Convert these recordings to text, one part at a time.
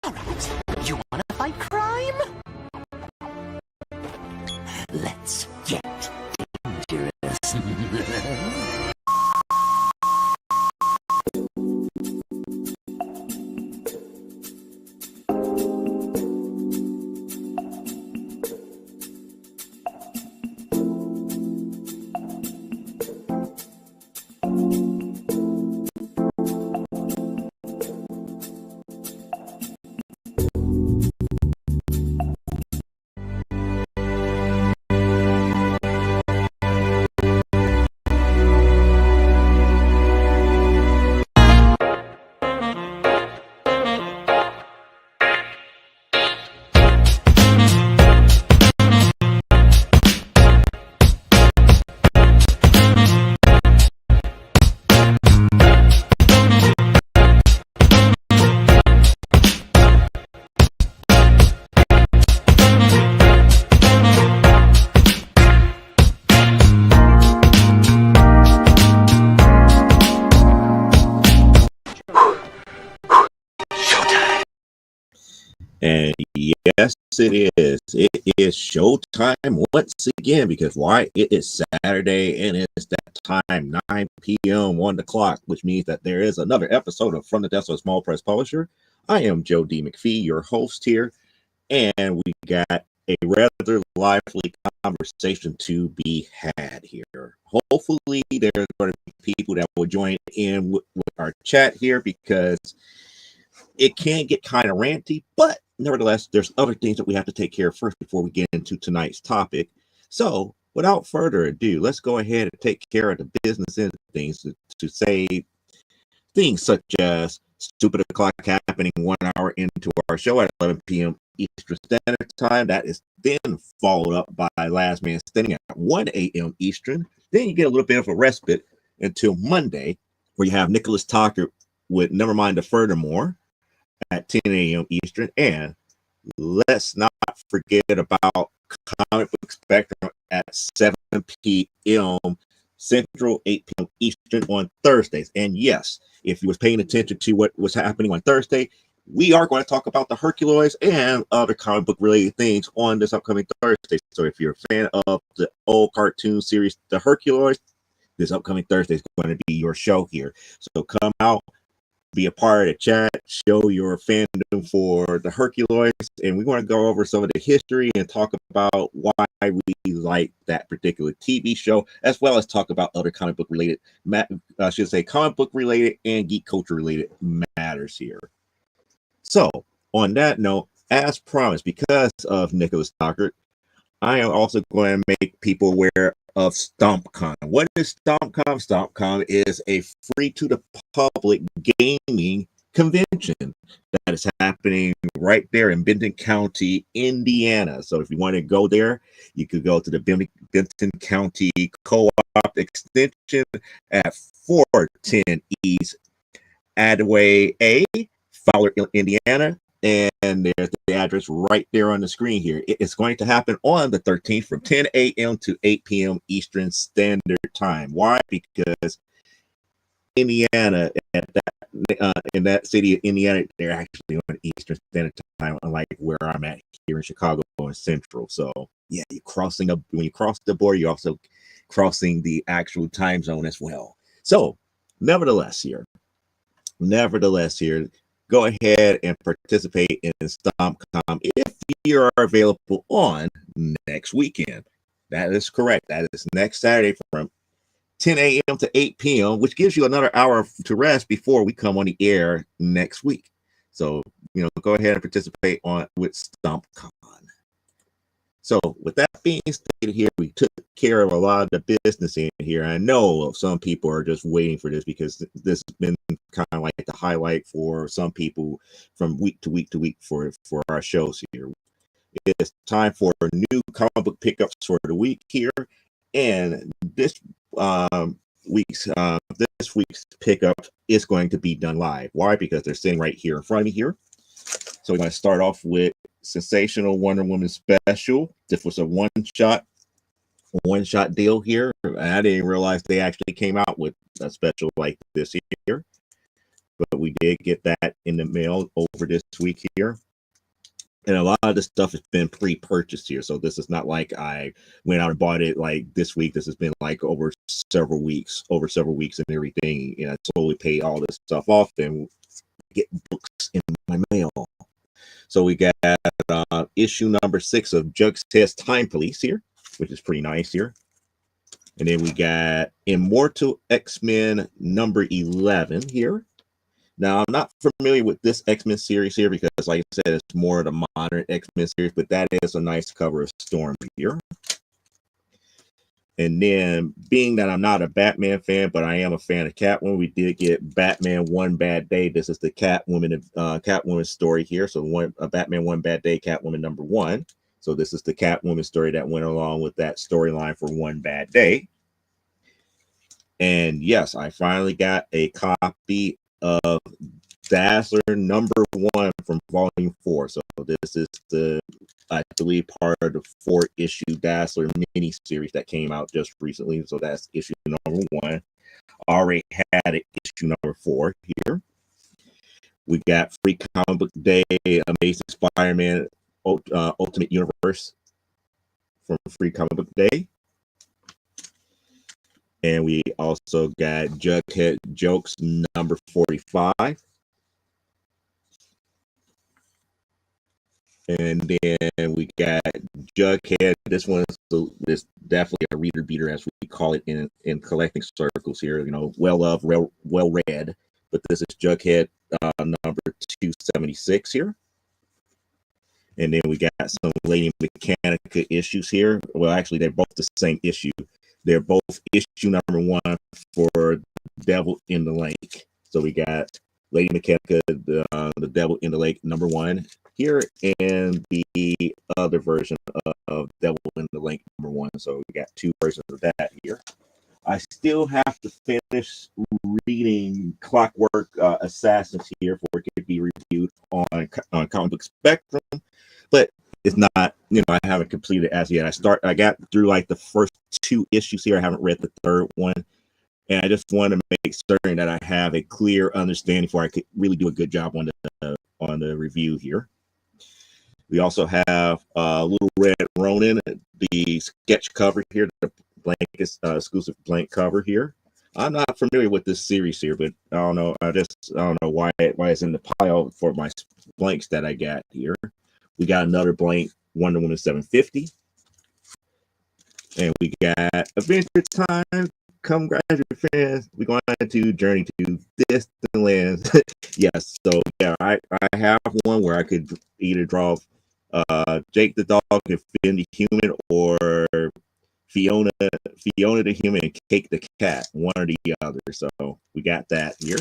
Alright, you wanna fight crime? Let's get dangerous. And yes, it is. It is showtime once again because why? It is Saturday and it's that time, 9 p.m., 1 o'clock, which means that there is another episode of From the Desk of a Small Press Publisher. I am Joe D. McPhee, your host here, and we got a rather lively conversation to be had here. Hopefully, there's going to be people that will join in with our chat here because it can get kind of ranty, but nevertheless, there's other things that we have to take care of first before we get into tonight's topic. So, without further ado, let's go ahead and take care of the business end of things to say things such as stupid o'clock happening 1 hour into our show at 11 p.m. Eastern Standard Time. That is then followed up by Last Man Standing at 1 a.m. Eastern. Then you get a little bit of a respite until Monday, where you have Nicholas Tucker with Nevermind the Furthermore at 10 a.m. Eastern. And let's not forget about Comic Book Spectrum at 7 p.m. Central, 8 p.m. Eastern on Thursdays. And yes, if you was paying attention to what was happening on Thursday, we are going to talk about the Herculoids and other comic book related things on this upcoming Thursday. So if you're a fan of the old cartoon series, the Herculoids, this upcoming Thursday is going to be your show here. So come out, be a part of the chat, show your fandom for the Herculoids, and we want to go over some of the history and talk about why we like that particular TV show, as well as talk about other comic book related, I should say comic book related and geek culture related matters here. So, on that note, as promised, because of Nicholas Stockard, I am also going to make people aware of StompCon. What is StompCon? StompCon is a free to the public gaming convention that is happening right there in Benton County, Indiana. So if you want to go there, you could go to the Benton County Co-op Extension at 410 East Adway A, Fowler, Indiana. And there's the address right there on the screen here. It's going to happen on the 13th from 10 a.m. to 8 p.m. Eastern Standard Time. Why? Because Indiana, in that city of Indiana, they're actually on Eastern Standard Time, unlike where I'm at here in Chicago and Central. So yeah, when you cross the border, you're also crossing the actual time zone as well. So nevertheless here, go ahead and participate in StompCon if you are available on next weekend. That is correct. That is next Saturday from 10 a.m. to 8 p.m., which gives you another hour to rest before we come on the air next week. So, go ahead and participate with StompCon. So, with that being stated here, we took care of a lot of the business in here. I know some people are just waiting for this because this has been kind of like the highlight for some people from week to week to week for our shows here. It's time for new comic book pickups for the week here, and this week's pickup is going to be done live. Why? Because they're sitting right here in front of me here. So we're going to start off with Sensational Wonder Woman Special. This was a one-shot deal here. I didn't realize they actually came out with a special like this here. but we did get that in the mail over this week here. And a lot of the stuff has been pre-purchased here, so this is not like I went out and bought it like this week. This has been like over several weeks and everything. And I totally paid all this stuff off and get books in my mail. So we got issue number 6 of Jughead's Time Police here, which is pretty nice here. And then we got Immortal X-Men number 11 here. Now, I'm not familiar with this X-Men series here because, like I said, it's more of the modern X-Men series, but that is a nice cover of Storm here. And then, being that I'm not a Batman fan, but I am a fan of Catwoman, we did get Batman One Bad Day. This is the Catwoman story here. So, Batman One Bad Day, Catwoman number 1. So, this is the Catwoman story that went along with that storyline for One Bad Day. And yes, I finally got a copy of Dazzler number 1 from volume 4. So this is the, I believe, part of the 4-issue Dazzler mini series that came out just recently. So that's issue number 1. Already had issue number 4 here. We got Free Comic Book Day, Amazing Spider-Man Ultimate Universe from Free Comic Book Day. And we also got Jughead Jokes number 45. And then we got Jughead. This one is definitely a reader beater, as we call it in collecting circles here. You know, well loved, well read. But this is Jughead number 276 here. And then we got some Lady Mechanica issues here. Well, actually, they're both the same issue. They're both issue number 1 for Devil in the Lake. So we got Lady Mechanica, the Devil in the Lake number 1 here, and the other version of Devil in the Lake number 1. So we got 2 versions of that here. I still have to finish reading Clockwork Assassins here for it to be reviewed on Comic Book Spectrum, but it's not, I haven't completed it as yet. I got through like the first 2 issues here. I haven't read the 3rd one, and I just want to make certain that I have a clear understanding before I could really do a good job on the review here. We also have Little Red Ronin, the sketch cover here, the blank exclusive blank cover here. I'm not familiar with this series here, but I don't know. I don't know why it's in the pile for my blanks that I got here. We got another blank Wonder Woman 750. And we got Adventure Time. Come, graduate fans. We're going to journey to distant lands. Yes, so yeah, I have one where I could either draw Jake the dog and Finn the human, or Fiona the human and Cake the cat, one or the other. So we got that here.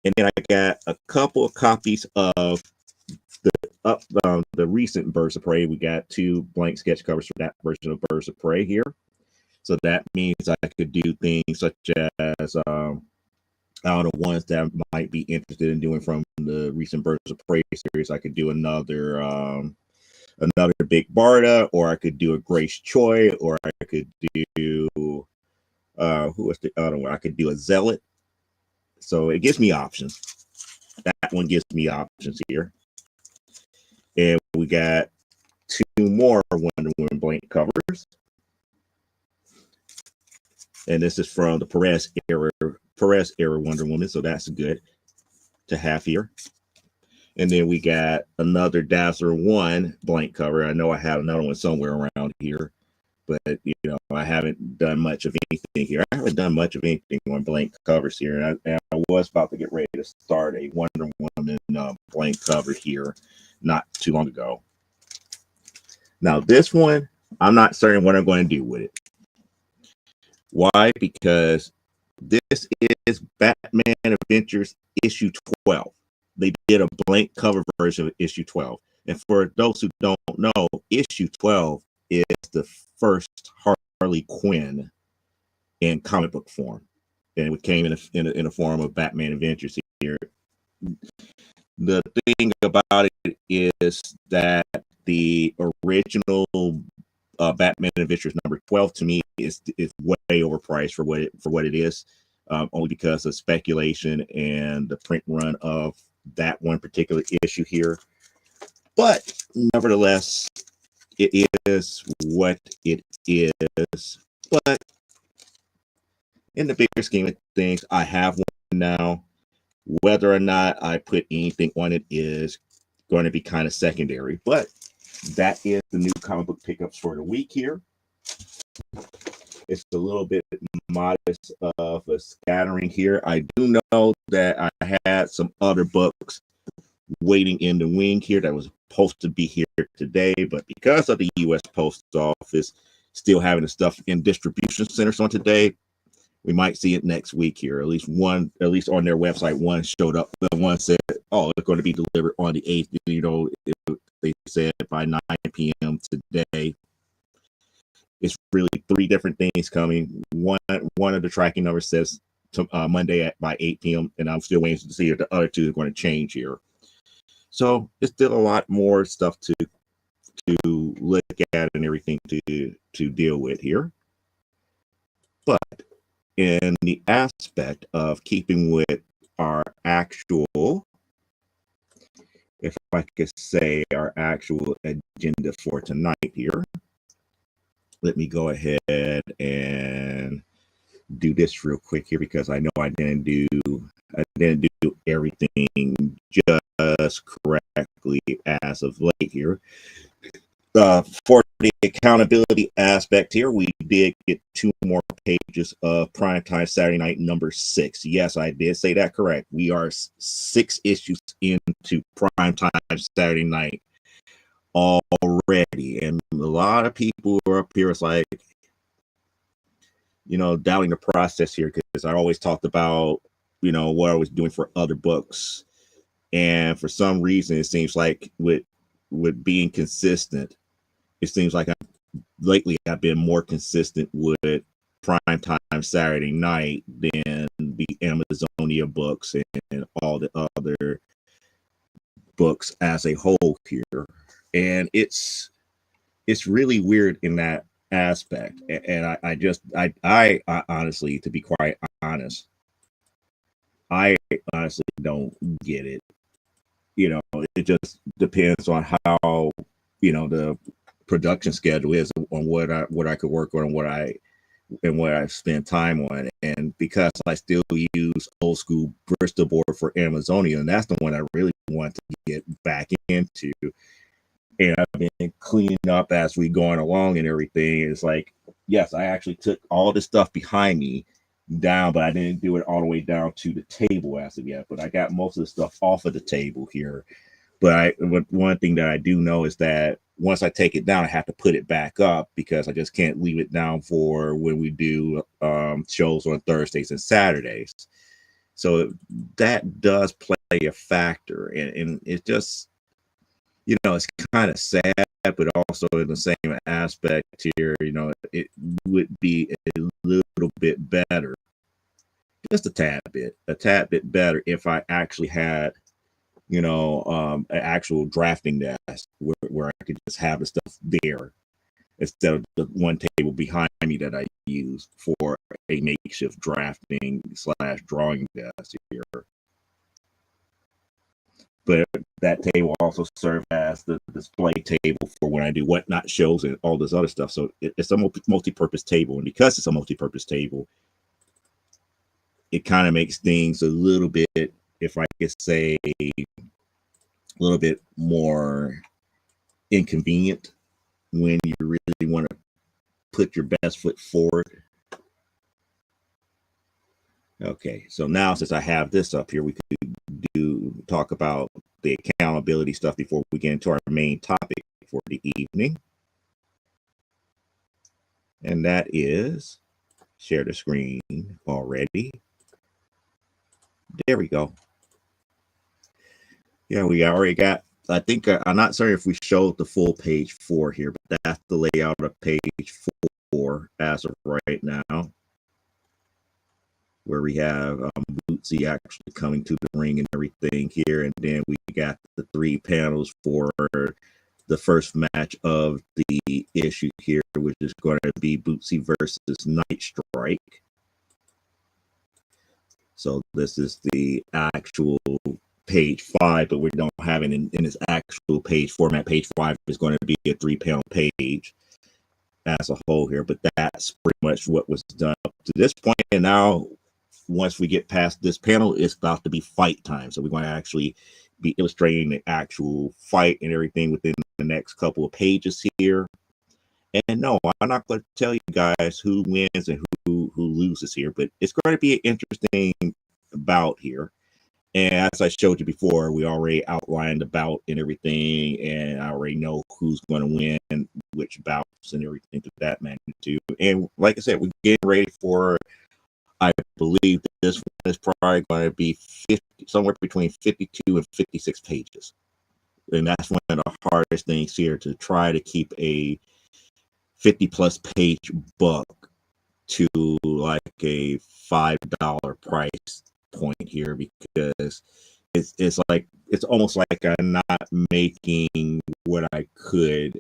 And then I got a couple of copies of the recent Birds of Prey. We got 2 blank sketch covers for that version of Birds of Prey here. So that means I could do things such as ones that might be interested in doing from the recent Birds of Prey series. I could do another Big Barda, or I could do a Grace Choi, or I could do who was the other one? I could do a Zealot. So it gives me options. That one gives me options here. And we got 2 more Wonder Woman blank covers. And this is from the Perez era Wonder Woman, so that's good to have here. And then we got another Dazzler 1 blank cover. I know I have another one somewhere around here, but I haven't done much of anything here. I haven't done much of anything on blank covers here, and I was about to get ready to start a Wonder Woman blank cover here not too long ago. Now this one, I'm not certain what I'm going to do with it. Why? Because this is Batman Adventures issue 12. They did a blank cover version of issue 12. And for those who don't know, issue 12 is the first Harley Quinn in comic book form. And it came in a form of Batman Adventures here. The thing about it is that the original Batman Adventures number 12 to me is way overpriced for what it is. only because of speculation and the print run of that one particular issue here. But nevertheless, it is what it is. But in the bigger scheme of things, I have one now. Whether or not I put anything on it is going to be kind of secondary. But that is the new comic book pickups for the week here. It's a little bit modest of a scattering here. I do know that I had some other books waiting in the wing here that was supposed to be here today, but because of the U.S. Post Office still having the stuff in distribution centers on today, we might see it next week here. At least on their website, one showed up. The one said, "Oh, it's going to be delivered on the 8th." You know, they said by 9 p.m. today. It's really 3 different things coming. One of the tracking numbers says Monday by 8 p.m. and I'm still waiting to see if the other 2 are going to change here. So it's still a lot more stuff to look at and everything to deal with here. But in the aspect of keeping with our actual, if I could say, our actual agenda for tonight here, let me go ahead and do this real quick here because I know I didn't do everything just correctly as of late here. For the accountability aspect here, we did get 2 more pages of Primetime Saturday Night number 6. Yes, I did say that correct. We are 6 issues into Primetime Saturday Night already, and a lot of people are up here. It's like, you know, doubting the process here because I always talked about, you know, what I was doing for other books, and for some reason it seems like with being consistent, it seems like lately I've been more consistent with Primetime Saturday Night than the Amazonia books and all the other books as a whole here. And it's really weird in that aspect. And I honestly, to be quite honest, I honestly don't get it. You know, it just depends on how, you know, the production schedule is on what I could work on and what I spend time on. And because I still use old school Bristol board for Amazonia, and that's the one I really want to get back into. And I've been cleaning up as we going along and everything. It's like, yes, I actually took all the stuff behind me down, but I didn't do it all the way down to the table as of yet. But I got most of the stuff off of the table here. But one thing that I do know is that once I take it down, I have to put it back up because I just can't leave it down for when we do shows on Thursdays and Saturdays. So that does play a factor, and it's just, you know, it's kind of sad, but also in the same aspect here, you know, it would be a little bit better, just a tad bit better if I actually had, you know, an actual drafting desk where I could just have the stuff there instead of the one table behind me that I use for a makeshift drafting / drawing desk here. But that table also serves as the display table for when I do whatnot shows and all this other stuff. So it's a multi-purpose table. And because it's a multi-purpose table, it kind of makes things a little bit, if I could say, a little bit more inconvenient when you really want to put your best foot forward. Okay, so now since I have this up here, we could talk about the accountability stuff before we get into our main topic for the evening. And that is share the screen already. There we go. Yeah, we already got, I think, I'm not certain if we showed the full page 4 here, but that's the layout of page 4 as of right now, where we have Bootsy actually coming to the ring and everything here. And then we got the 3 panels for the first match of the issue here, which is going to be Bootsy versus Night Strike. So this is the actual page 5, but we don't have it in its actual page format. Page 5 is going to be a 3-panel page as a whole here, but that's pretty much what was done up to this point. And now, once we get past this panel, it's about to be fight time. So we're going to actually be illustrating the actual fight and everything within the next couple of pages here. And no, I'm not going to tell you guys who wins and who loses here, but it's going to be an interesting bout here. And as I showed you before, we already outlined the bout and everything, and I already know who's going to win, which bouts and everything to that magnitude. And like I said, we're getting ready for, I believe this one is probably going to be somewhere between 52 and 56 pages. And that's one of the hardest things here, to try to keep a 50-plus page book to like a $5 price point here, because it's like, it's almost like I'm not making what I could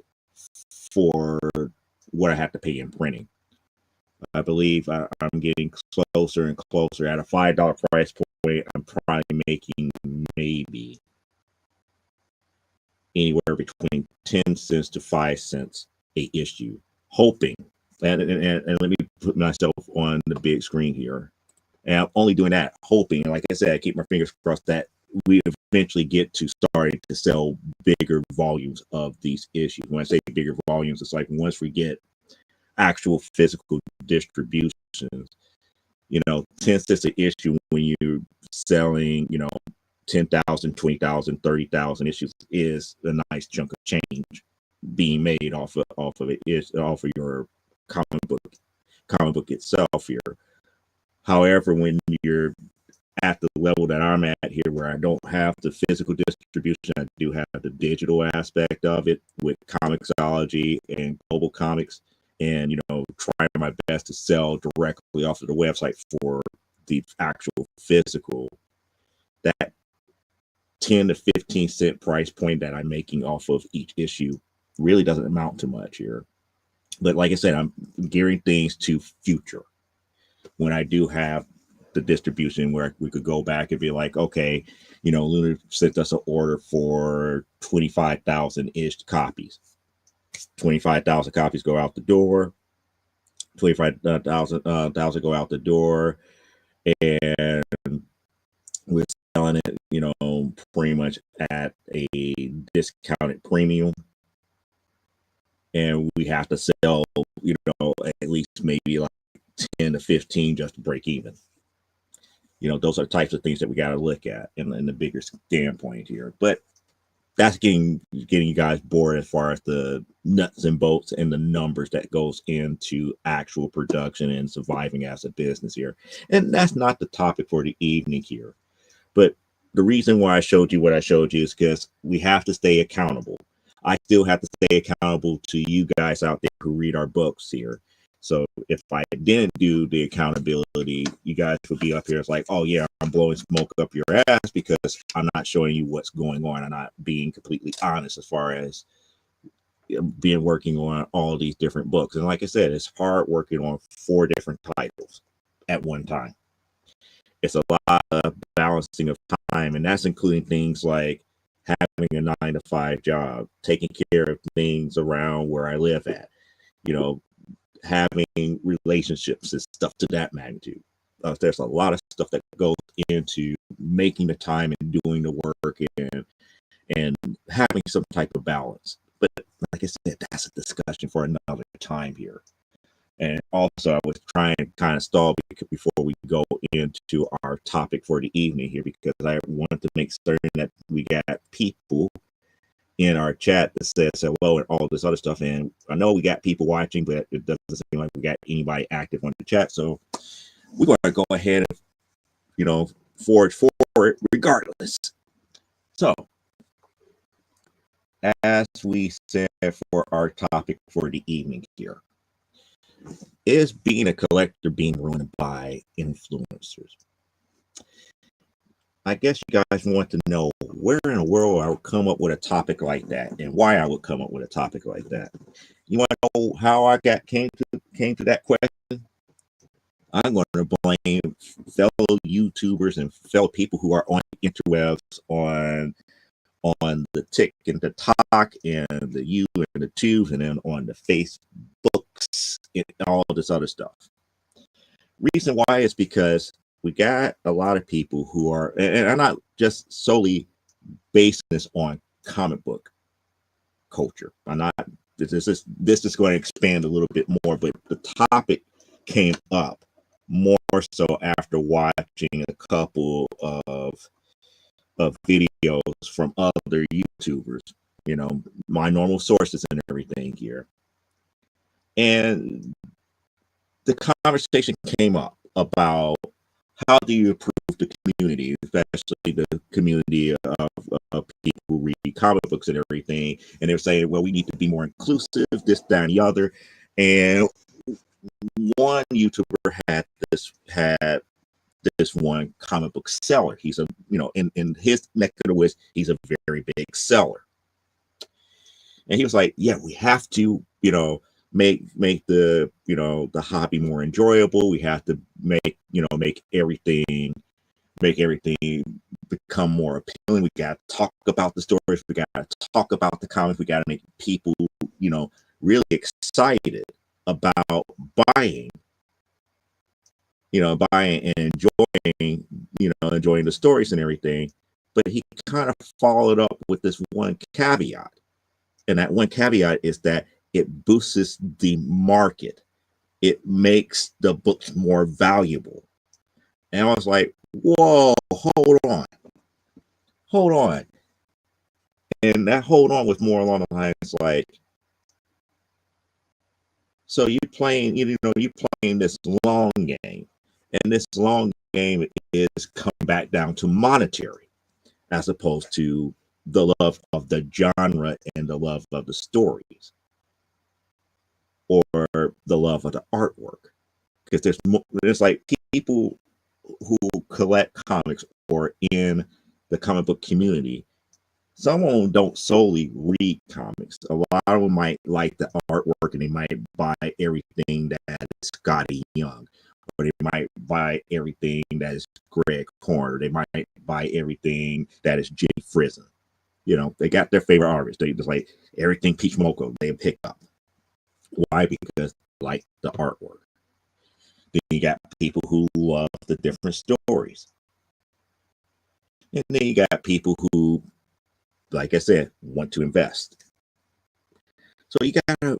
for what I have to pay in printing. I believe I'm getting closer and closer. At a $5 price point, I'm probably making maybe anywhere between 10 cents to 5 cents a issue, hoping. And let me put myself on the big screen here. And I'm only doing that, hoping. And like I said, I keep my fingers crossed that we eventually get to starting to sell bigger volumes of these issues. When I say bigger volumes, it's like once we get actual physical distributions, 10 cents an issue when you're selling, 10,000, 20,000, 30,000 issues is a nice chunk of change being made off of it, is off of your comic book itself here. However, when you're at the level that I'm at here, where I don't have the physical distribution, I do have the digital aspect of it with Comixology and Global Comics, and trying my best to sell directly off of the website for the actual physical, that 10 to 15 cent price point that I'm making off of each issue really doesn't amount to much here. But like I said, I'm gearing things to future, when I do have the distribution where we could go back and be like, okay, Lunar sent us an order for 25,000-ish copies. 25,000 copies go out the door. 25,000 go out the door, and we're selling it, pretty much at a discounted premium. And we have to sell, at least maybe like 10 to 15 just to break even. Those are types of things that we got to look at in the bigger standpoint here. But that's getting you guys bored as far as the nuts and bolts and the numbers that goes into actual production and surviving as a business here. And that's not the topic for the evening here. But the reason why I showed you what I showed you is because we have to stay accountable. I still have to stay accountable to you guys out there who read our books here. So if I didn't do the accountability, you guys would be up here. It's like, oh yeah, I'm blowing smoke up your ass because I'm not showing you what's going on. I'm not being completely honest as far as being working on all these different books. And like I said, it's hard working on 4 different titles at one time. It's a lot of balancing of time, and that's including things like having a 9-to-5 job, taking care of things around where I live at, having relationships and stuff to that magnitude. There's a lot of stuff that goes into making the time and doing the work and having some type of balance. But like I said, that's a discussion for another time here. And also, I was trying to kind of stall before we go into our topic for the evening here, because I wanted to make certain that we got people in our chat that says hello and all this other stuff. And I know we got people watching, but it doesn't seem like we got anybody active on the chat. So we're going to go ahead and, forge forward regardless. So as we said for our topic for the evening here, is being a collector being ruined by influencers? I guess you guys want to know where in the world I would come up with a topic like that, and why I would come up with a topic like that. You want to know how I came to that question? I'm going to blame fellow YouTubers and fellow people who are on interwebs on the tick and the talk and the U and the tubes and then on the Facebooks and all this other stuff. Reason why is because we got a lot of people who are, and I'm not just solely basing this on comic book culture. I'm not. This is going to expand a little bit more, but the topic came up more so after watching a couple of videos from other YouTubers, you know, my normal sources and everything here. And the conversation came up about how do you improve the community, especially the community of people who read comic books and everything. And they were saying, well, we need to be more inclusive, this, that, and the other. And one YouTuber had this one comic book seller. He's a, you know, in his neck of the woods, he's a very big seller. And he was like, yeah, we have to, you know, make the, you know, the hobby more enjoyable. We have to make everything become more appealing. We got to talk about the stories. We got to talk about the comics. We got to make people, you know, really excited about buying and enjoying the stories and everything. But he kind of followed up with this one caveat. And that one caveat is that it boosts the market. It makes the books more valuable. And I was like, whoa, hold on. And that hold on was more along the lines like, so you're playing this long game. And this long game is come back down to monetary as opposed to the love of the genre and the love of the stories or the love of the artwork. Because there's like people who collect comics or in the comic book community. Some of them don't solely read comics. A lot of them might like the artwork and they might buy everything that is Scotty Young, or they might buy everything that is Greg Horn, or they might buy everything that is Jay Frizen. You know, they got their favorite artists. They just like everything Peach Moko they pick up. Why? Because they like the artwork. Then you got people who love the different stories. And then you got people who, like I said, want to invest. So you got a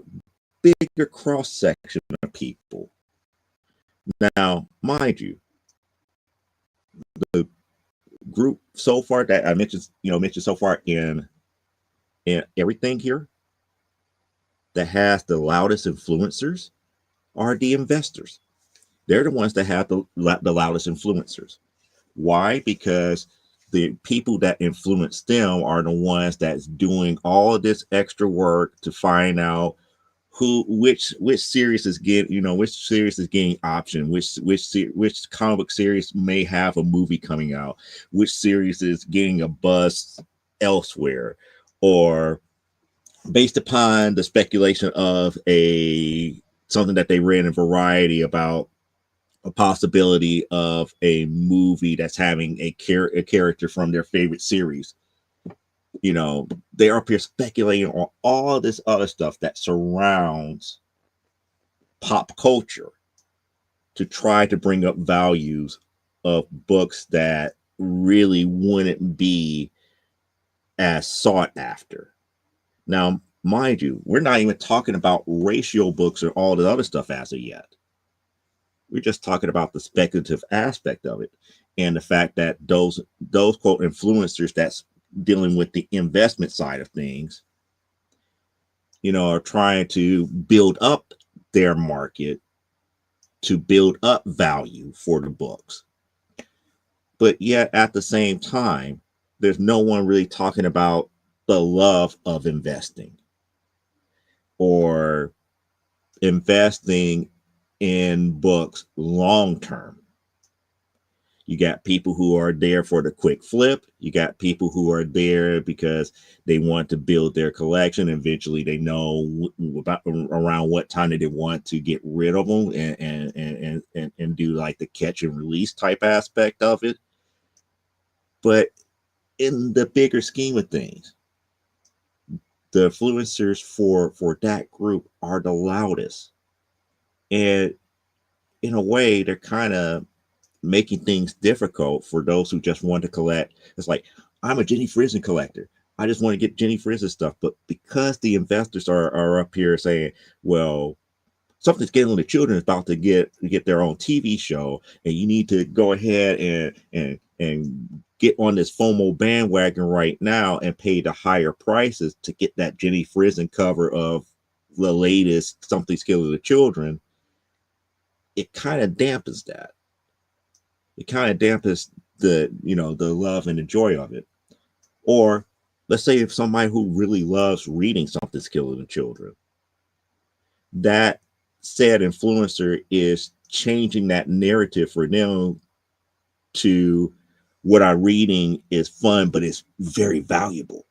bigger cross section of people. Now, mind you, the group so far that I mentioned so far in everything here that has the loudest influencers are the investors. They're the ones that have the loudest influencers. Why? Because the people that influence them are the ones that's doing all of this extra work to find out which series is getting option, which comic book series may have a movie coming out, which series is getting a buzz elsewhere, or based upon the speculation of something that they read in Variety about a possibility of a movie that's having a character from their favorite series. You know, they are up here speculating on all this other stuff that surrounds pop culture to try to bring up values of books that really wouldn't be as sought after. Now, mind you, we're not even talking about ratio books or all the other stuff as of yet. We're just talking about the speculative aspect of it and the fact that those quote influencers that's dealing with the investment side of things, you know, are trying to build up their market to build up value for the books. But yet at the same time, there's no one really talking about the love of investing or investing in books long term. You got people who are there for the quick flip. You got people who are there because they want to build their collection. Eventually, they know about around what time they want to get rid of them and do like the catch and release type aspect of it. But in the bigger scheme of things, the influencers for that group are the loudest, and in a way, they're kind of making things difficult for those who just want to collect. It's like, I'm a Jenny Frison collector. I just want to get Jenny Frison stuff. But because the investors are up here saying, well, something's getting the children is about to get their own TV show, and you need to go ahead and get on this FOMO bandwagon right now and pay the higher prices to get that Jenny Frison cover of the latest Something's Killing the Children. It kind of dampens that. It kind of dampens the love and the joy of it. Or let's say if somebody who really loves reading Something's Killing the Children, that said influencer is changing that narrative for them to what I'm reading is fun, but it's very valuable.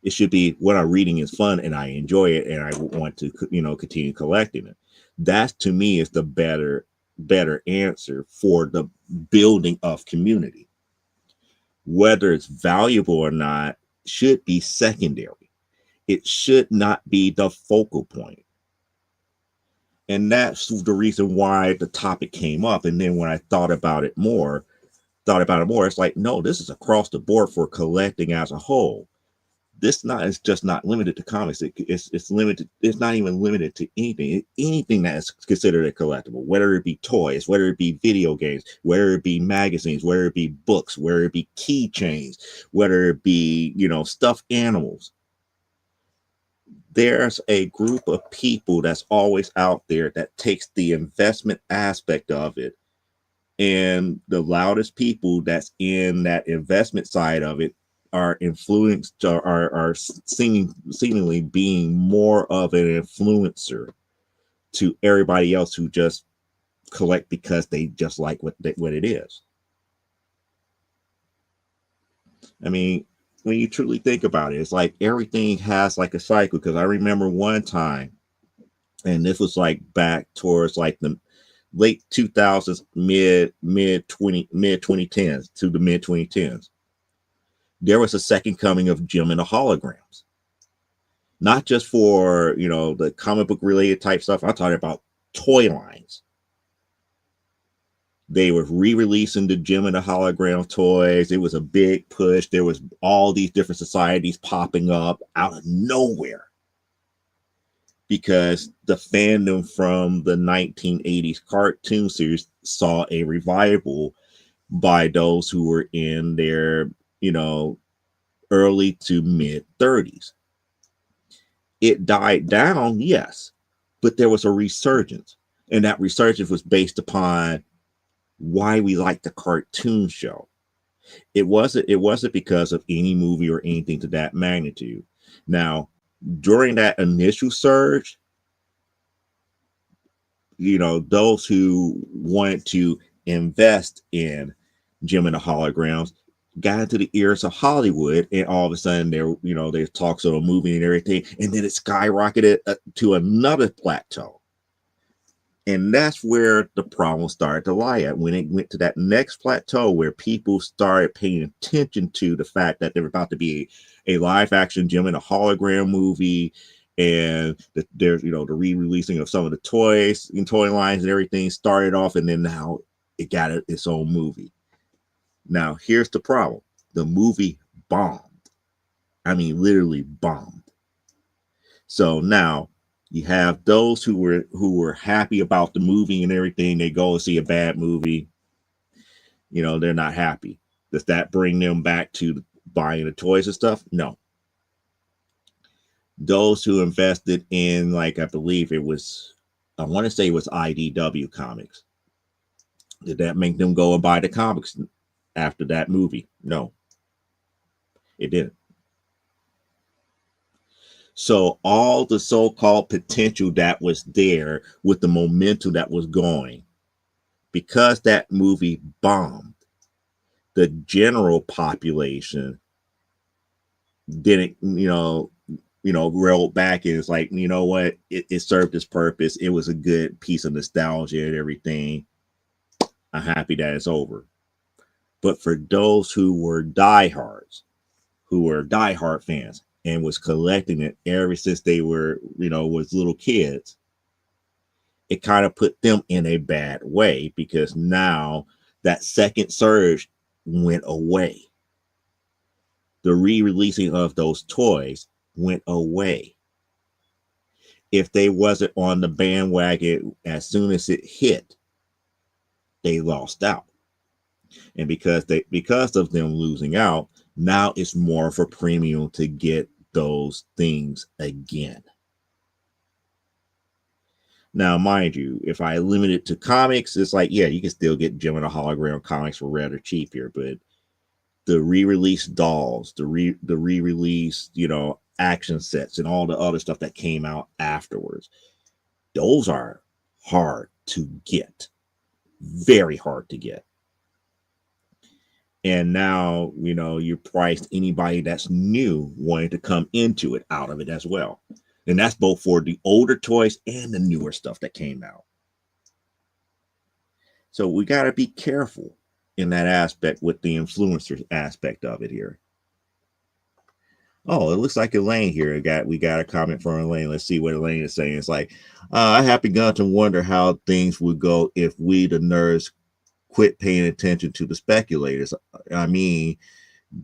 It should be what I'm reading is fun and I enjoy it and I want to continue collecting it. That to me is the better answer for the building of community. Whether it's valuable or not should be secondary. It should not be the focal point. And that's the reason why the topic came up. And then when I thought about it more, it's like, no, this is across the board for collecting as a whole. This is just not limited to comics. It's limited. It's not even limited to anything that is considered a collectible, whether it be toys, whether it be video games, whether it be magazines, whether it be books, whether it be keychains, whether it be stuffed animals. There's a group of people that's always out there that takes the investment aspect of it, and the loudest people that's in that investment side of it are influenced, are seemingly being more of an influencer to everybody else who just collect because they just like what it is. I mean, when you truly think about it, it's like everything has like a cycle. Because I remember one time, and this was like back towards like the late 2000s, mid 2010s to the mid 2010s. There was a second coming of Jim and the Holograms. Not just for, the comic book related type stuff. I'm talking about toy lines. They were re-releasing the Jim and the Hologram toys. It was a big push. There was all these different societies popping up out of nowhere because the fandom from the 1980s cartoon series saw a revival by those who were in their, early to mid 30s. It died down, yes, but there was a resurgence. And that resurgence was based upon why we liked the cartoon show. It wasn't because of any movie or anything to that magnitude. Now, during that initial surge, those who wanted to invest in Jim and the Holograms got into the ears of Hollywood, and all of a sudden there's talks of a movie and everything, and then it skyrocketed to another plateau. And that's where the problem started to lie at, when it went to that next plateau where people started paying attention to the fact that there was about to be a live action Jim and a Hologram movie, and there's the re-releasing of some of the toys and toy lines and everything started off, and then now it got its own movie. Now here's the problem: the movie bombed. I mean, literally bombed. So now you have those who were happy about the movie and everything. They go and see a bad movie. They're not happy. Does that bring them back to buying the toys and stuff? No. Those who invested in, like, I believe it was, I want to say it was IDW Comics. Did that make them go and buy the comics after that movie? No, it didn't. So all the so-called potential that was there with the momentum that was going because that movie bombed, the general population didn't, rolled back and it's like, you know what, it served its purpose. It was a good piece of nostalgia and everything. I'm happy that it's over. But for those who were diehards, who were diehard fans and was collecting it ever since they were, was little kids, it kind of put them in a bad way because now that second surge went away. The re-releasing of those toys went away. If they wasn't on the bandwagon as soon as it hit, they lost out. And because of them losing out, now it's more of a premium to get those things again. Now, mind you, if I limit it to comics, it's like, yeah, you can still get Gem and the Hologram comics for rather cheap here, but the re-release dolls, the re-release, action sets and all the other stuff that came out afterwards, those are hard to get. Very hard to get. And now, you're priced anybody that's new wanting to come into it out of it as well. And that's both for the older toys and the newer stuff that came out. So we got to be careful in that aspect with the influencer aspect of it here. Oh, it looks like Elaine here. We got a comment from Elaine. Let's see what Elaine is saying. It's like, I have begun to wonder how things would go if we, the nerds, quit paying attention to the speculators. I mean,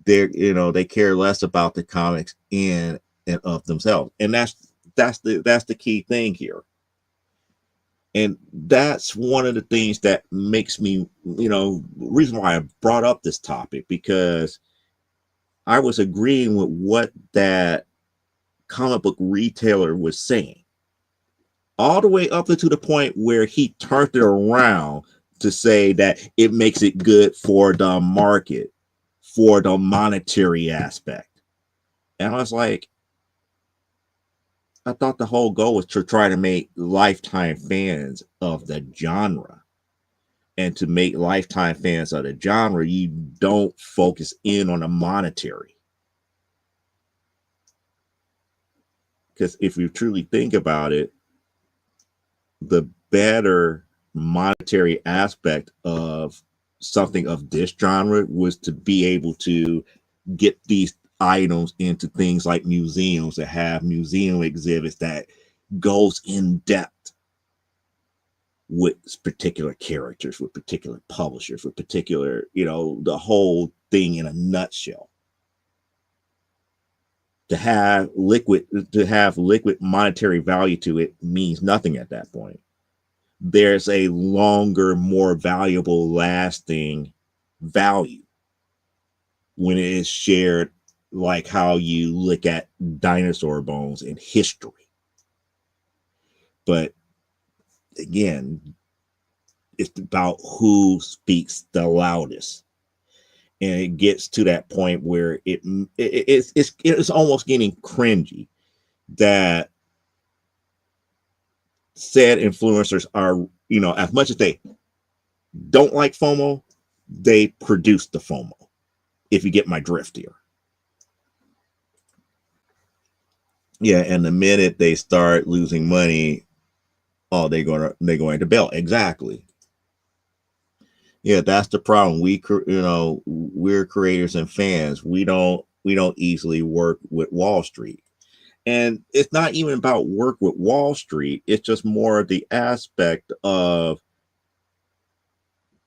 they care less about the comics in and of themselves, and that's the key thing here. And that's one of the things that makes me, reason why I brought up this topic, because I was agreeing with what that comic book retailer was saying, all the way up to the point where he turned it around to say that it makes it good for the market, for the monetary aspect. And I was like, I thought the whole goal was to try to make lifetime fans of the genre. And to make lifetime fans of the genre, you don't focus in on the monetary. Because if you truly think about it, the better monetary aspect of something of this genre was to be able to get these items into things like museums that have museum exhibits that goes in depth with particular characters, with particular publishers, with particular, the whole thing in a nutshell. To have liquid monetary value to it means nothing at that point. There's a longer, more valuable, lasting value when it is shared, like how you look at dinosaur bones in history. But again, it's about who speaks the loudest. And it gets to that point where it's almost getting cringy that said influencers are, as much as they don't like FOMO, they produce the FOMO, if you get my drift here. Yeah, and the minute they start losing money, they're going to bail. Exactly. Yeah, that's the problem. We're creators and fans. We don't easily work with Wall Street. And it's not even about work with Wall Street. It's just more of the aspect of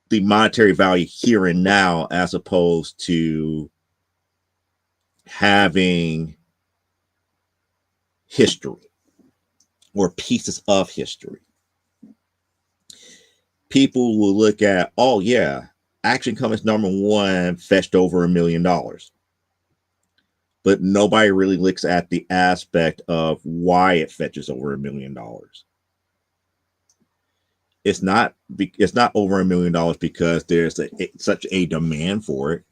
the monetary value here and now, as opposed to having history or pieces of history. People will look at, oh yeah, Action Comics #1 fetched over $1 million. But nobody really looks at the aspect of why it fetches over $1 million. It's not over $1 million because there's such a demand for it.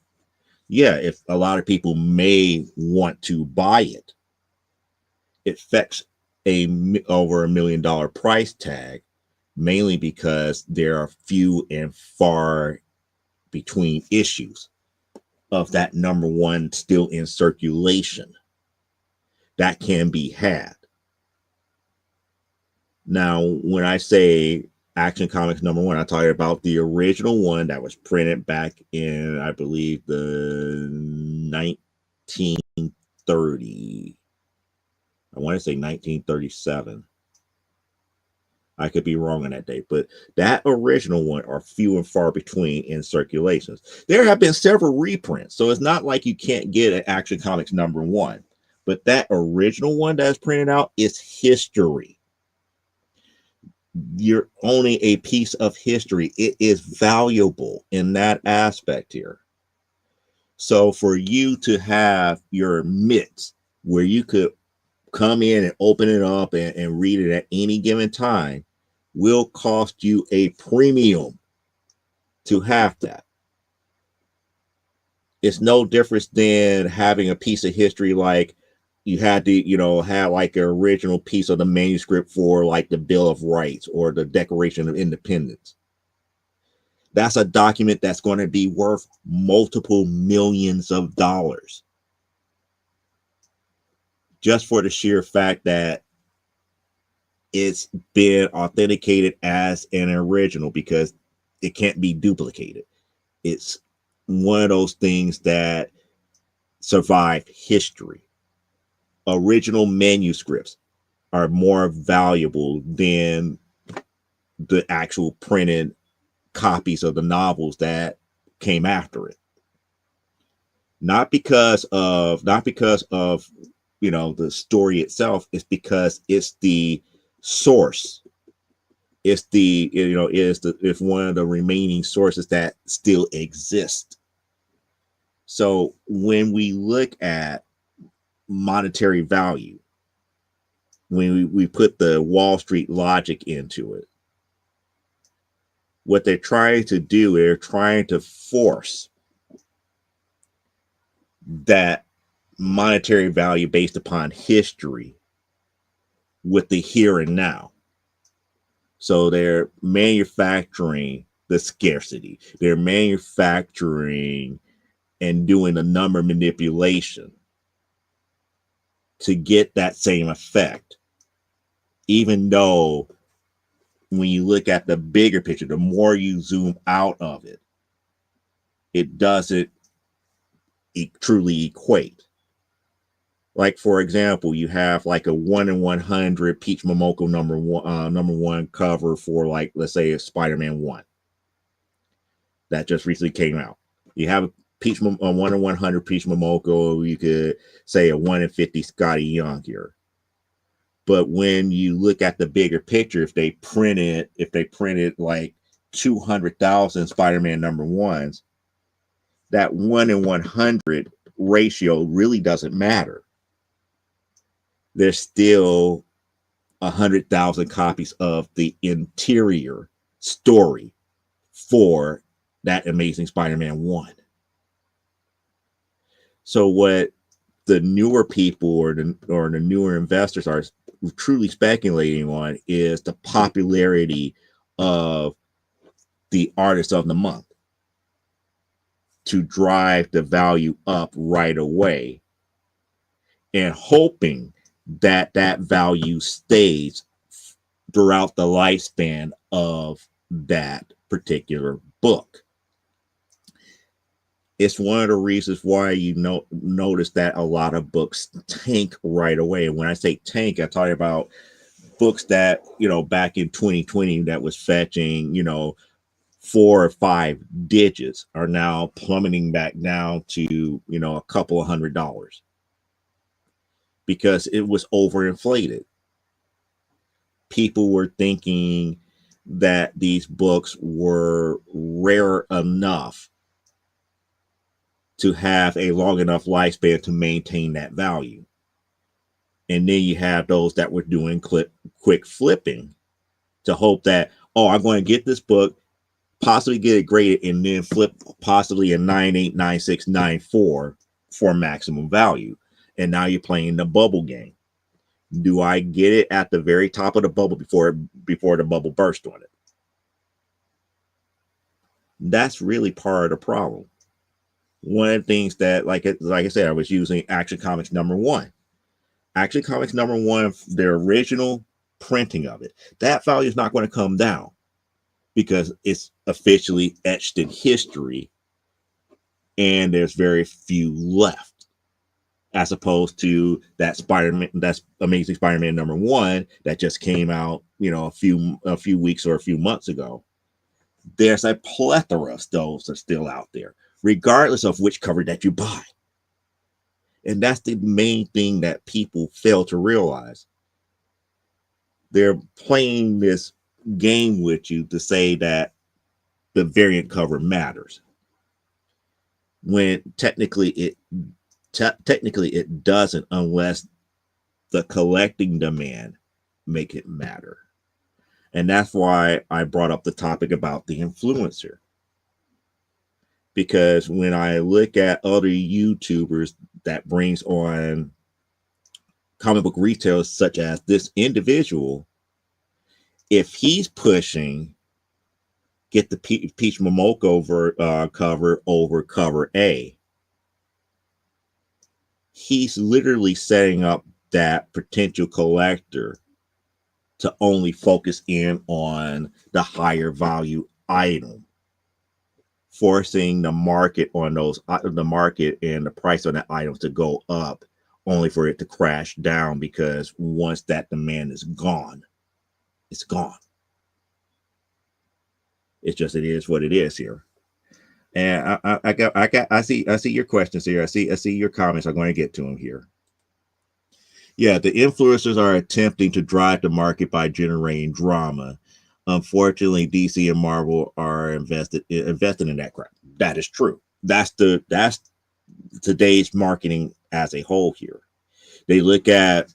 Yeah, if a lot of people may want to buy it, it fetches over $1 million price tag. mainly because there are few and far between issues of that number one still in circulation that can be had. Now, when I say Action Comics number one, I talk about the original one that was printed back in, I believe, the 1930. I want to say 1937. I could be wrong on that date, but that original one are few and far between in circulations. There have been several reprints, so it's not like you can't get an Action Comics number one, but that original one that's printed out is history. You're owning a piece of history. It is valuable in that aspect here. So for you to have your mitts where you could come in and open it up and read it at any given time will cost you a premium to have that. It's no difference than having a piece of history like you had to, have like an original piece of the manuscript for like the Bill of Rights or the Declaration of Independence. That's a document that's going to be worth multiple millions of dollars. Just for the sheer fact that it's been authenticated as an original because it can't be duplicated. It's one of those things that survive history. Original manuscripts are more valuable than the actual printed copies of the novels that came after it. Not because of the story itself, it's because it's the source. It's it's one of the remaining sources that still exist. So when we look at monetary value, when we put the Wall Street logic into it, what they're trying to do, they're trying to force that monetary value based upon history with the here and now. So they're manufacturing the scarcity. They're manufacturing and doing a number manipulation to get that same effect. Even though when you look at the bigger picture, the more you zoom out of it, it doesn't truly equate. Like, for example, you have like a 1 in 100 Peach Momoko number one cover for, like, let's say a Spider-Man 1 that just recently came out. You have a 1 in 100 Peach Momoko. You could say a 1 in 50 Scotty Young here. But when you look at the bigger picture, if they printed like 200,000 Spider-Man number ones, that 1 in 100 ratio really doesn't matter. There's still 100,000 copies of the interior story for that Amazing Spider-Man 1. So what the newer people or the newer investors are truly speculating on is the popularity of the artist of the month to drive the value up right away, and hoping that that value stays throughout the lifespan of that particular book. It's one of the reasons why notice that a lot of books tank right away. And when I say tank, I talk about books that, back in 2020 that was fetching, 4 or 5 digits are now plummeting back down to, a couple of $100 because it was overinflated. People were thinking that these books were rare enough to have a long enough lifespan to maintain that value. And then you have those that were doing quick flipping to hope that, I'm going to get this book, possibly get it graded, and then flip possibly a 98, 96, 94 for maximum value. And now you're playing the bubble game. Do I get it at the very top of the bubble before the bubble burst on it? That's really part of the problem. One of the things that, like I said, I was using Action Comics #1. Action Comics #1, the original printing of it, that value is not going to come down because it's officially etched in history and there's very few left, as opposed to that Spider-Man, that's Amazing Spider-Man #1 that just came out, a few weeks or a few months ago. There's a plethora of those that are still out there, regardless of which cover that you buy. And that's the main thing that people fail to realize. They're playing this game with you to say that the variant cover matters, when technically it doesn't, unless the collecting demand make it matter. And that's why I brought up the topic about the influencer. Because when I look at other YouTubers that brings on comic book retailers, such as this individual, if he's pushing get the Peach Momoko cover over cover A, he's literally setting up that potential collector to only focus in on the higher value item, forcing the market on the market and the price on that item to go up, only for it to crash down, because once that demand is gone, it's gone. It's just, it is what it is here. And I see your questions here. I see your comments. I'm going to get to them here. Yeah, the influencers are attempting to drive the market by generating drama. Unfortunately, DC and Marvel are invested in that crap. That is true. That's today's marketing as a whole here. They look at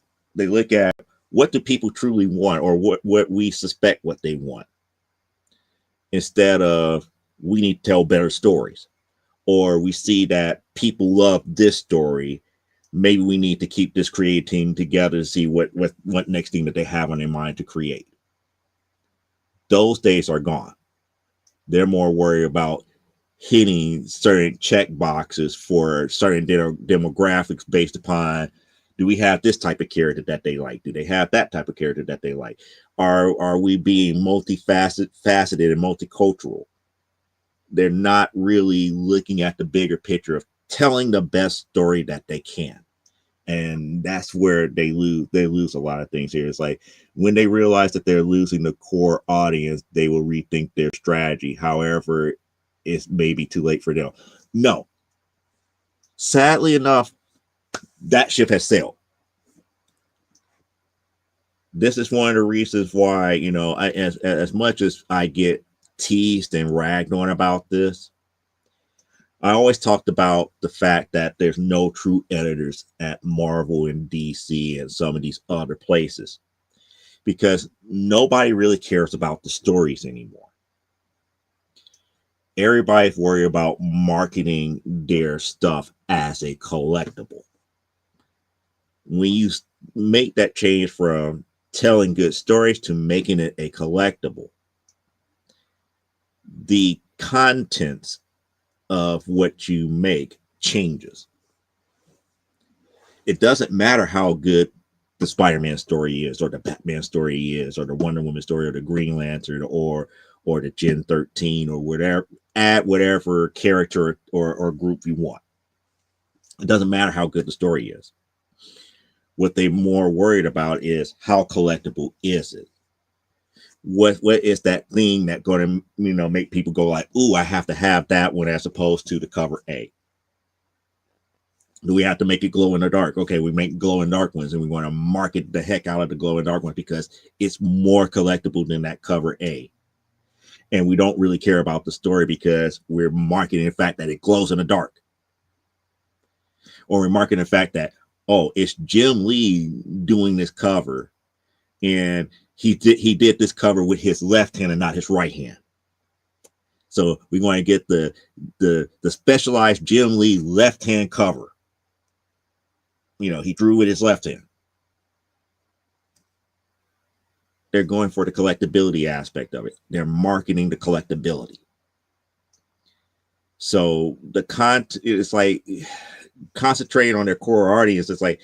what do people truly want, or what we suspect what they want, instead of we need to tell better stories, or we see that people love this story. Maybe we need to keep this creative team together to see what next thing that they have on their mind to create. Those days are gone. They're more worried about hitting certain check boxes for certain demographics based upon, do we have this type of character that they like? Do they have that type of character that they like? Are we being faceted and multicultural? They're not really looking at the bigger picture of telling the best story that they can. And that's where they lose a lot of things here. It's like, when they realize that they're losing the core audience, they will rethink their strategy. However, it's maybe too late for them. No. Sadly enough, that ship has sailed. This is one of the reasons why, as much as I get teased and ragged on about this, I always talked about the fact that there's no true editors at Marvel and DC and some of these other places, because nobody really cares about the stories anymore. Everybody's worried about marketing their stuff as a collectible. When you make that change from telling good stories to making it a collectible, the contents of what you make changes. It doesn't matter how good the Spider-Man story is, or the Batman story is, or the Wonder Woman story, or the Green Lantern, or the Gen 13, or whatever. Add whatever character or group you want. It doesn't matter how good the story is. What they're more worried about is, how collectible is it? What is that thing that going to make people go like, ooh, I have to have that one, as opposed to the cover A? Do we have to make it glow in the dark? Okay, we make glow in dark ones, and we want to market the heck out of the glow in dark one because it's more collectible than that cover A. And we don't really care about the story because we're marketing the fact that it glows in the dark. Or we're marketing the fact that, oh, it's Jim Lee doing this cover, and he did this cover with his left hand and not his right hand. So we're going to get the specialized Jim Lee left hand cover. He drew with his left hand. They're going for the collectability aspect of it. They're marketing the collectability. So the content is like concentrating on their core audience. It's like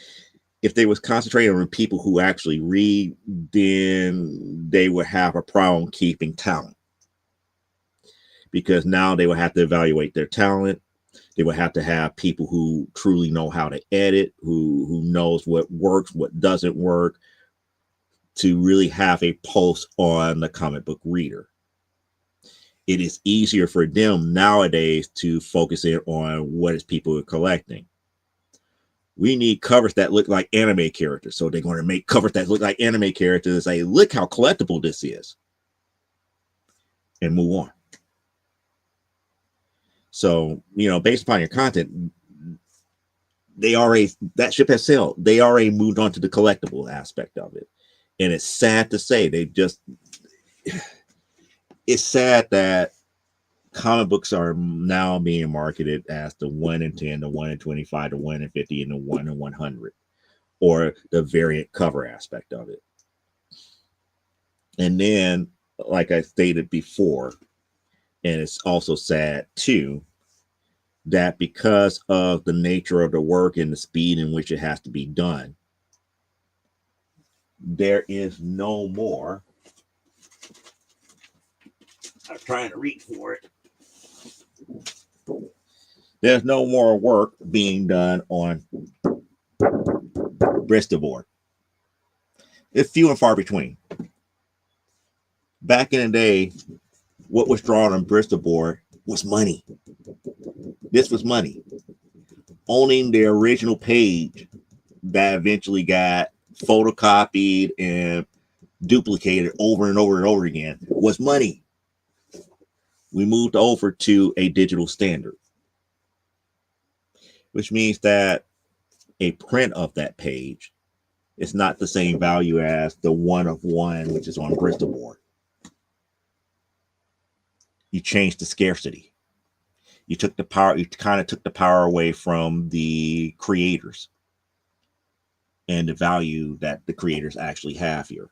if they was concentrating on the people who actually read, then they would have a problem keeping talent, because now they would have to evaluate their talent. They would have to have people who truly know how to edit, who knows what works, what doesn't work, to really have a pulse on the comic book reader. It is easier for them nowadays to focus in on what is people are collecting. We need covers that look like anime characters, so they're going to make covers that look like anime characters and say, look how collectible this is, and move on. So, based upon your content, that ship has sailed. They already moved on to the collectible aspect of it. And it's sad to say it's sad that comic books are now being marketed as the 1 in 10, the 1 in 25, the 1 in 50, and the 1 in 100, or the variant cover aspect of it. And then, like I stated before, and it's also sad too, that because of the nature of the work and the speed in which it has to be done, there is no more. I'm trying to reach for it. There's no more work being done on Bristol board. It's few and far between. Back in the day, what was drawn on Bristol board was money. This was money. Owning the original page that eventually got photocopied and duplicated over and over and over again was money. We moved over to a digital standard, which means that a print of that page is not the same value as the 1 of 1, which is on Bristol board. You changed the scarcity. You took the power, you kind of took the power away from the creators and the value that the creators actually have here.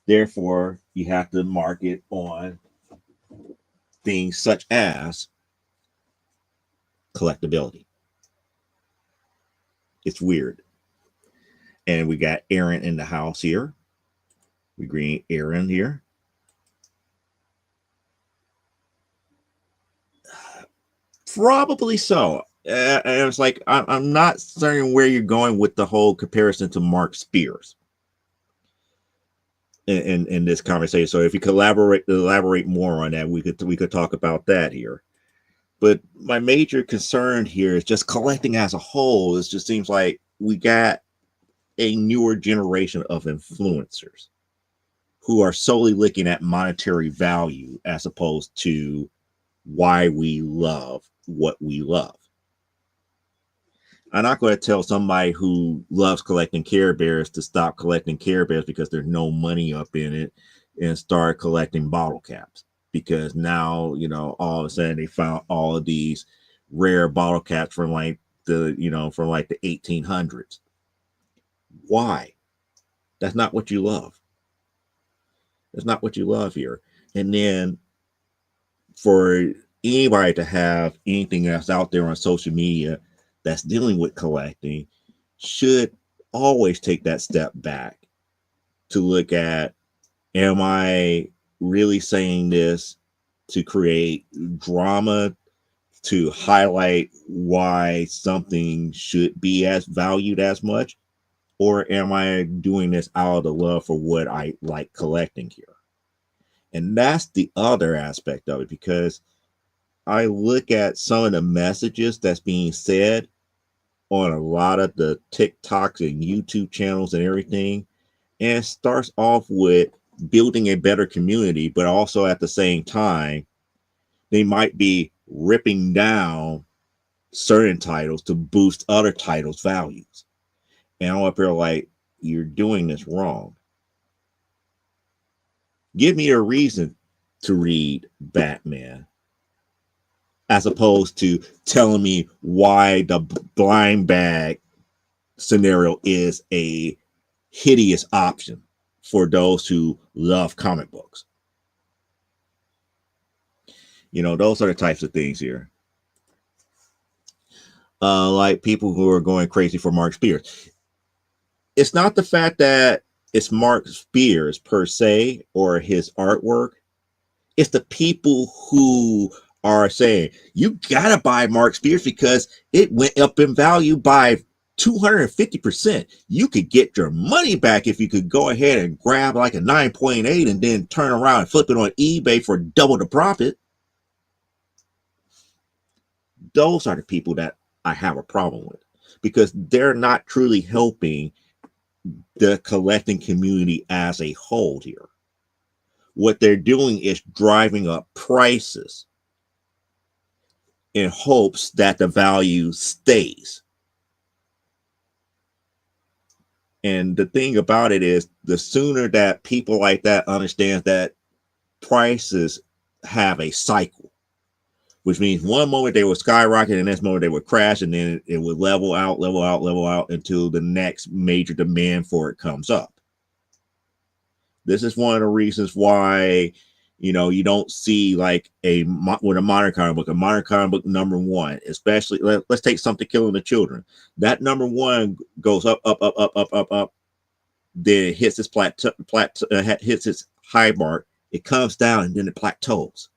Therefore, you have to market on things such as collectability. It's weird. And we got Aaron in the house here. We green Aaron here. Probably so. And it's like, I'm not certain where you're going with the whole comparison to Mark Spears in this conversation. So if you elaborate more on that, we could talk about that here. But my major concern here is just collecting as a whole. It just seems like we got a newer generation of influencers who are solely looking at monetary value as opposed to why we love what we love. I'm not going to tell somebody who loves collecting Care Bears to stop collecting Care Bears because there's no money up in it and start collecting bottle caps, because now, all of a sudden they found all of these rare bottle caps from like the 1800s. Why? That's not what you love. That's not what you love here. And then for anybody to have anything that's out there on social media that's dealing with collecting should always take that step back to look at, am I really saying this to create drama, to highlight why something should be as valued as much? Or am I doing this out of the love for what I like collecting here? And that's the other aspect of it, because I look at some of the messages that's being said on a lot of the TikToks and YouTube channels and everything. And it starts off with building a better community, but also at the same time, they might be ripping down certain titles to boost other titles' values. And I'm up here like, you're doing this wrong. Give me a reason to read Batman, as opposed to telling me why the blind bag scenario is a hideous option for those who love comic books. Those are the types of things here. Like people who are going crazy for Mark Spears. It's not the fact that it's Mark Spears per se or his artwork. It's the people who are saying you gotta buy Mark Spears because it went up in value by 250%. You could get your money back if you could go ahead and grab like a 9.8 and then turn around and flip it on eBay for double the profit. Those are the people that I have a problem with because they're not truly helping the collecting community as a whole here. What they're doing is driving up prices in hopes that the value stays. And the thing about it is, the sooner that people like that understand that prices have a cycle, which means one moment they will skyrocket and next moment they would crash, and then it would level out until the next major demand for it comes up. This is one of the reasons why, you don't see like with a modern comic book, number one, especially let's take Something Killing the Children. That number one goes up, then it hits its hits its high mark, it comes down, and then it plateaus.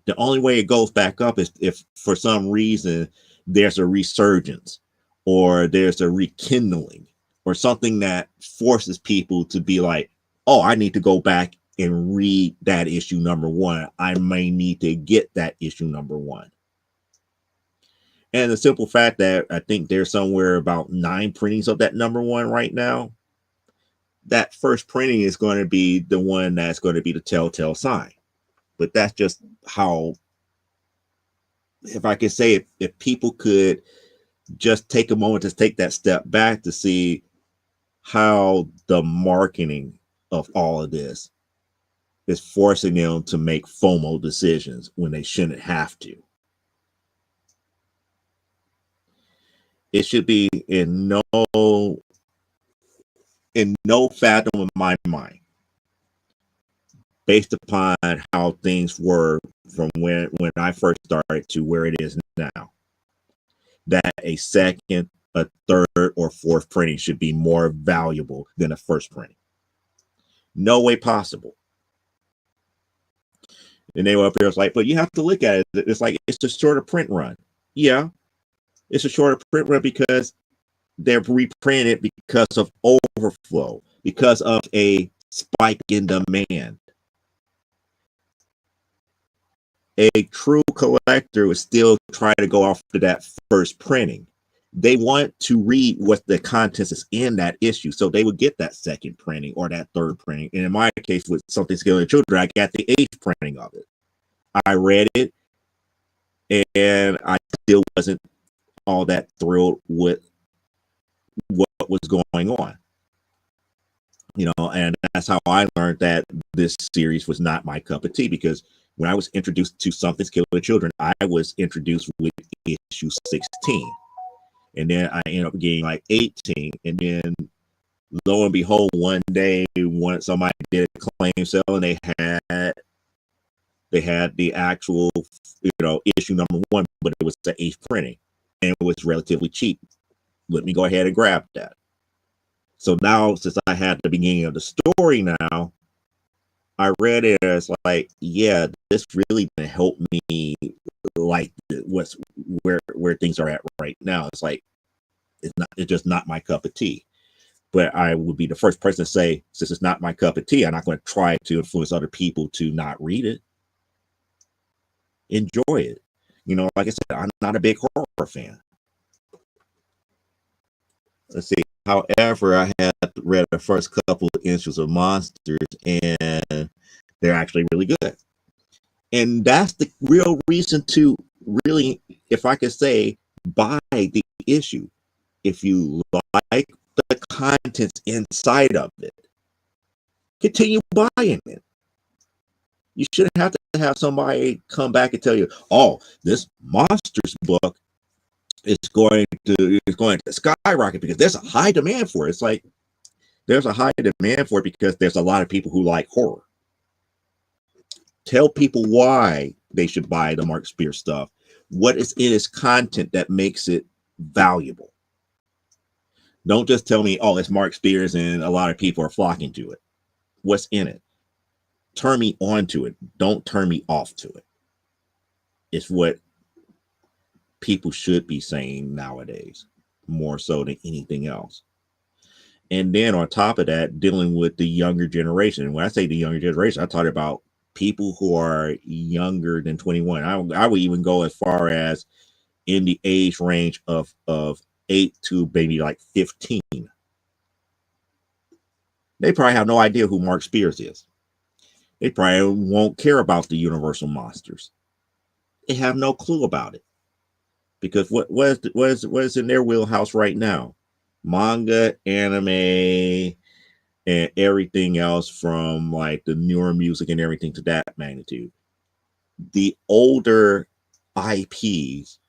The only way it goes back up is if for some reason there's a resurgence or there's a rekindling or something that forces people to be like, oh, I need to go back and read that issue number one. I may need to get that issue number one. And the simple fact that I think there's somewhere about 9 printings of that number one right now. That first printing is going to be the one that's going to be the telltale sign. But that's just how, if I could say, if people could just take a moment to take that step back to see how the marketing of all of this is forcing them to make FOMO decisions when they shouldn't have to. It should be in no fathom of my mind, based upon how things were from when I first started to where it is now, that a second, a third, or fourth printing should be more valuable than a first printing. No way possible. And they were up there, it's like, but you have to look at it. It's like, it's a shorter print run. Yeah, it's a shorter print run because they're reprinted because of overflow, because of a spike in demand. A true collector would still try to go off to that first printing. They want to read what the contents is in that issue, so they would get that second printing or that third printing. And in my case, with Something Killing the Children, I got the 8th printing of it. I read it, and I still wasn't all that thrilled with what was going on. And that's how I learned that this series was not my cup of tea, because when I was introduced to Something Killing the Children, I was introduced with issue 16. And then I ended up getting like 18. And then lo and behold, one day somebody did a claim sale and they had the actual, issue number one, but it was the 8th printing and it was relatively cheap. Let me go ahead and grab that. So now, since I had the beginning of the story now, I read it as like, yeah, this really didn't help me like where things are at right now. It's like, it's just not my cup of tea. But I would be the first person to say, since it's not my cup of tea, I'm not going to try to influence other people to not read it. Enjoy it. Like I said, I'm not a big horror fan. Let's see. However, I had read the first couple of issues of Monsters, and they're actually really good. And that's the real reason to really, if I could say, buy the issue. If you like the contents inside of it, continue buying it. You shouldn't have to have somebody come back and tell you, oh, this Monsters book is going to skyrocket because there's a high demand for it. It's like, there's a high demand for it because there's a lot of people who like horror. Tell people why they should buy the Mark Spears stuff. What is in its content that makes it valuable? Don't just tell me, oh, it's Mark Spears and a lot of people are flocking to it. What's in it? Turn me on to it. Don't turn me off to it. It's what people should be saying nowadays, more so than anything else. And then on top of that, dealing with the younger generation. When I say the younger generation, I talk about people who are younger than 21. I would even go as far as in the age range of 8 to maybe like 15. They probably have no idea who Mark Spears is. They probably won't care about the Universal Monsters. They have no clue about it. Because what is in their wheelhouse right now? Manga, anime, and everything else from like the newer music and everything to that magnitude. The older IPs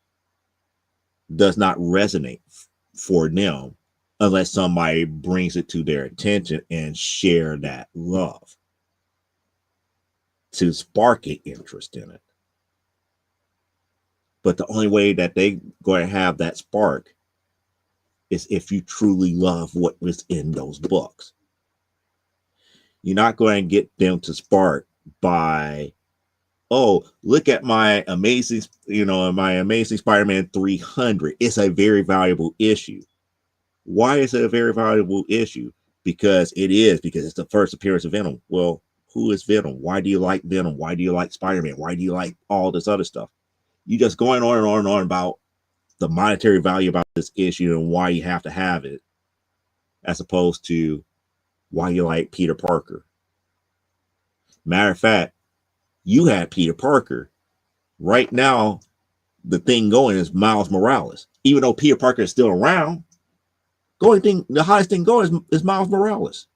does not resonate for them unless somebody brings it to their attention and share that love to spark an interest in it. But the only way that they going to have that spark is if you truly love what was in those books. You're not going to get them to spark by, oh, look at my amazing, my Amazing Spider-Man 300. It's a very valuable issue. Why is it a very valuable issue? Because it's the first appearance of Venom. Well, who is Venom? Why do you like Venom? Why do you like Spider-Man? Why do you like all this other stuff? You just going on and on and on about the monetary value about this issue and why you have to have it, as opposed to why you like Peter Parker. Matter of fact, you had Peter Parker. Right now, the thing going is Miles Morales. Even though Peter Parker is still around, the highest thing going is Miles Morales.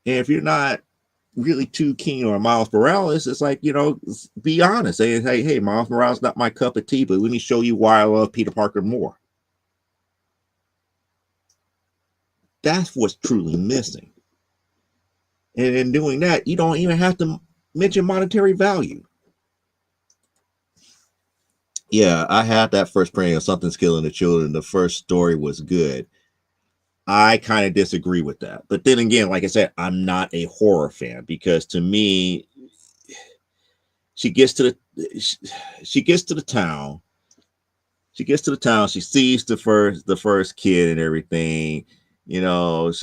And if you're not really too keen on Miles Morales, it's like, be honest. Say, hey, Miles Morales not my cup of tea, but let me show you why I love Peter Parker more. That's what's truly missing. And in doing that, you don't even have to mention monetary value. Yeah, I had that first printing of Something's Killing the Children. The first story was good. I kind of disagree with that. But then again, like I said, I'm not a horror fan because to me, she gets to the town. She gets to the town. She sees the first kid and everything. She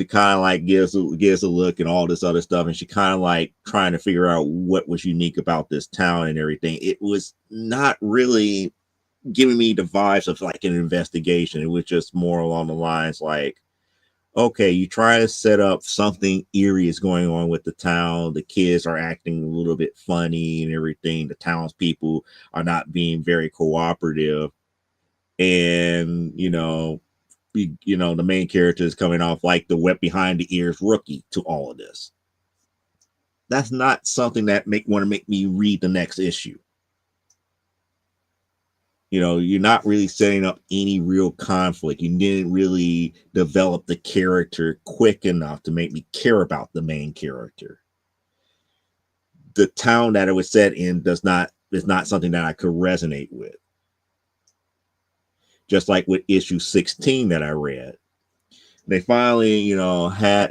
kind of like gives a look and all this other stuff, and she kind of like trying to figure out what was unique about this town and everything. It was not really giving me the vibes of like an investigation. It was just more along the lines like, okay, you try to set up something eerie is going on with the town. The kids are acting a little bit funny and everything. The townspeople are not being very cooperative. And, the main character is coming off like the wet behind the ears rookie to all of this. That's not something that want to make me read the next issue. You're not really setting up any real conflict. You didn't really develop the character quick enough to make me care about the main character. The town that it was set in is not something that I could resonate with. Just like with issue 16 that I read. They finally, had,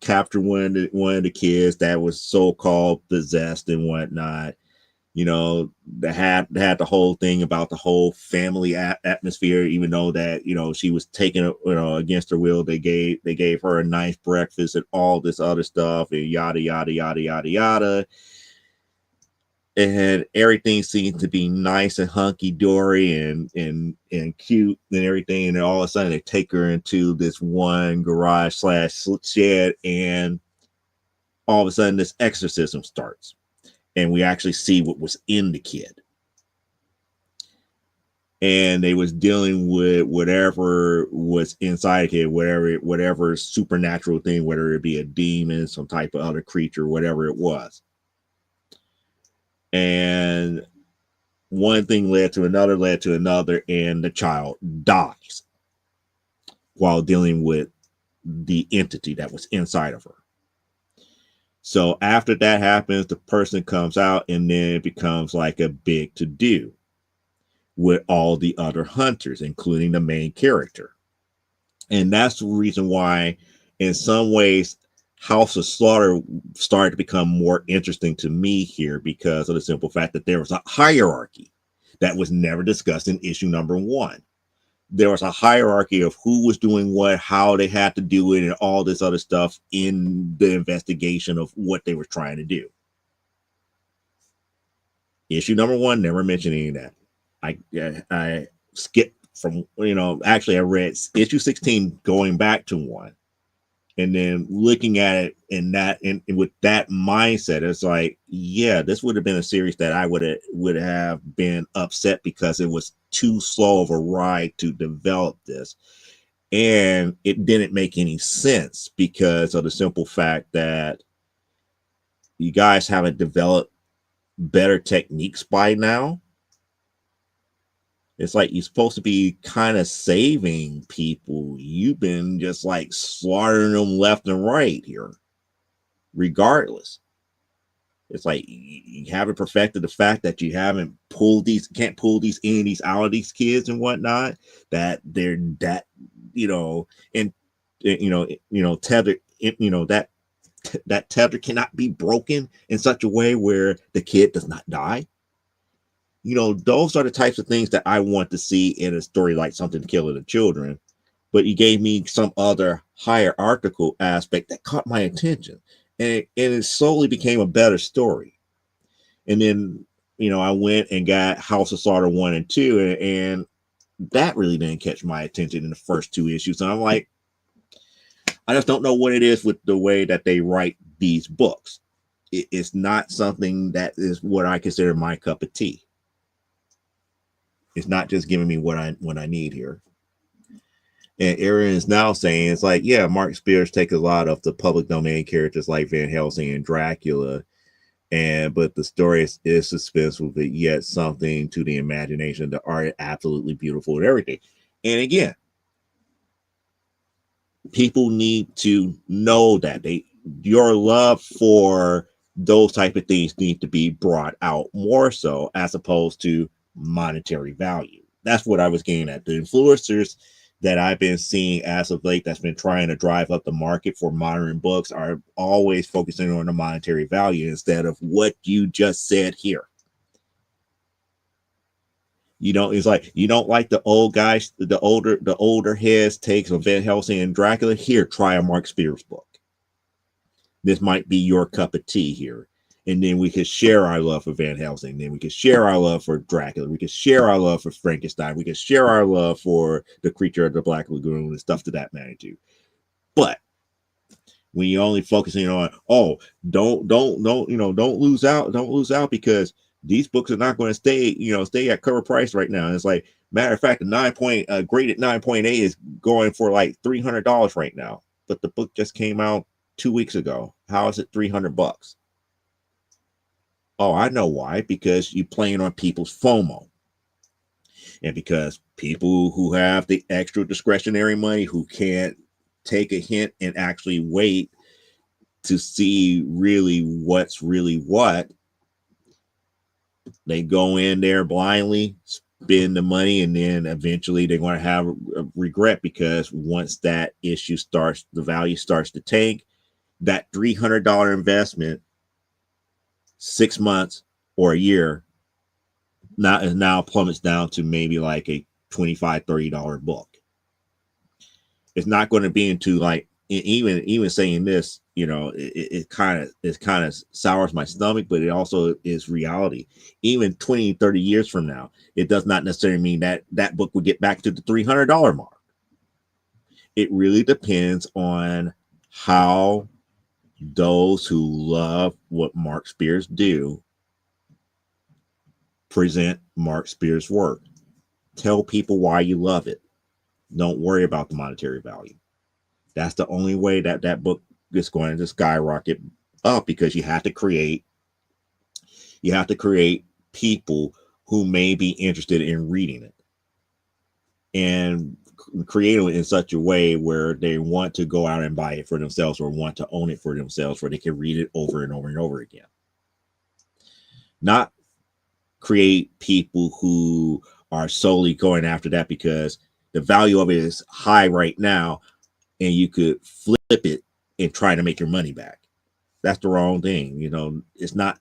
captured one of the kids that was so-called possessed and whatnot. They had the whole thing about the whole family atmosphere, even though that, she was taken, against her will. They gave her a nice breakfast and all this other stuff and yada, yada, yada, yada, yada. And everything seemed to be nice and hunky-dory and cute and everything. And all of a sudden they take her into this one garage / shed, and all of a sudden this exorcism starts. And we actually see what was in the kid. And they was dealing with whatever was inside the kid, whatever supernatural thing, whether it be a demon, some type of other creature, whatever it was. And one thing led to another, and the child dies while dealing with the entity that was inside of her. So after that happens, the person comes out and then it becomes like a big to do with all the other hunters, including the main character. And that's the reason why, in some ways, House of Slaughter started to become more interesting to me here because of the simple fact that there was a hierarchy that was never discussed in issue number one. There was a hierarchy of who was doing what, how they had to do it, and all this other stuff in the investigation of what they were trying to do. Issue number one never mentioned any of that. I skipped from, actually I read issue 16 going back to one, and then looking at it in that and with that mindset, it's like, yeah, this would have been a series that I would have been upset because it was too slow of a ride to develop this, and it didn't make any sense because of the simple fact that you guys haven't developed better techniques by now. It's like you're supposed to be kind of saving people. You've been just like slaughtering them left and right here, regardless. It's like you haven't perfected the fact that you haven't can't pull these in, these out of these kids and whatnot. That they're that, and tethered, that tether cannot be broken in such a way where the kid does not die. Those are the types of things that I want to see in a story like Something to Kill the Children. But you gave me some other hierarchical aspect that caught my attention. And it slowly became a better story. And then, I went and got House of Slaughter 1 and 2, and that really didn't catch my attention in the first two issues. And I'm like, I just don't know what it is with the way that they write these books. It's not something that is what I consider my cup of tea. It's not just giving me what I need here. And Aaron is now saying it's like, yeah, Mark Spears takes a lot of the public domain characters like Van Helsing and Dracula, but the story is suspenseful, but yet something to the imagination. The art is absolutely beautiful and everything. And again, people need to know that your love for those type of things need to be brought out more so, as opposed to monetary value. That's what I was getting at. The influencers that I've been seeing as of late that's been trying to drive up the market for modern books are always focusing on the monetary value instead of what you just said here. It's like, you don't like the old guys, the older heads takes of Van Helsing and Dracula. Here, try a Mark Spears book. This might be your cup of tea here. And then we could share our love for Van Helsing. Then we could share our love for Dracula. We could share our love for Frankenstein. We could share our love for the Creature of the Black Lagoon and stuff to that magnitude. But when you're only focusing on, don't lose out because these books are not going to stay at cover price right now. And it's like, matter of fact, the graded 9.8 is going for like $300 right now. But the book just came out 2 weeks ago. How is it $300? Oh, I know why. Because you're playing on people's FOMO. And because people who have the extra discretionary money, who can't take a hint and actually wait to see really what's really what, they go in there blindly, spend the money, and then eventually they're going to have a regret, because once that issue starts, the value starts to tank, that $300 investment 6 months or a year now plummets down to maybe like a $25-$30 book. It's not going to be into like, even saying this, it kind of sours my stomach, but it also is reality. Even 20-30 years from now, it does not necessarily mean that that book will get back to the $300 mark. It really depends on how those who love what Mark Spears do present Mark Spears' work. Tell people why you love it. Don't worry about the monetary value. That's the only way that that book is going to skyrocket up, because you have to create people who may be interested in reading it. And created in such a way where they want to go out and buy it for themselves or want to own it for themselves where they can read it over and over and over again. Not create people who are solely going after that because the value of it is high right now and you could flip it and try to make your money back. That's the wrong thing. You know, it's not,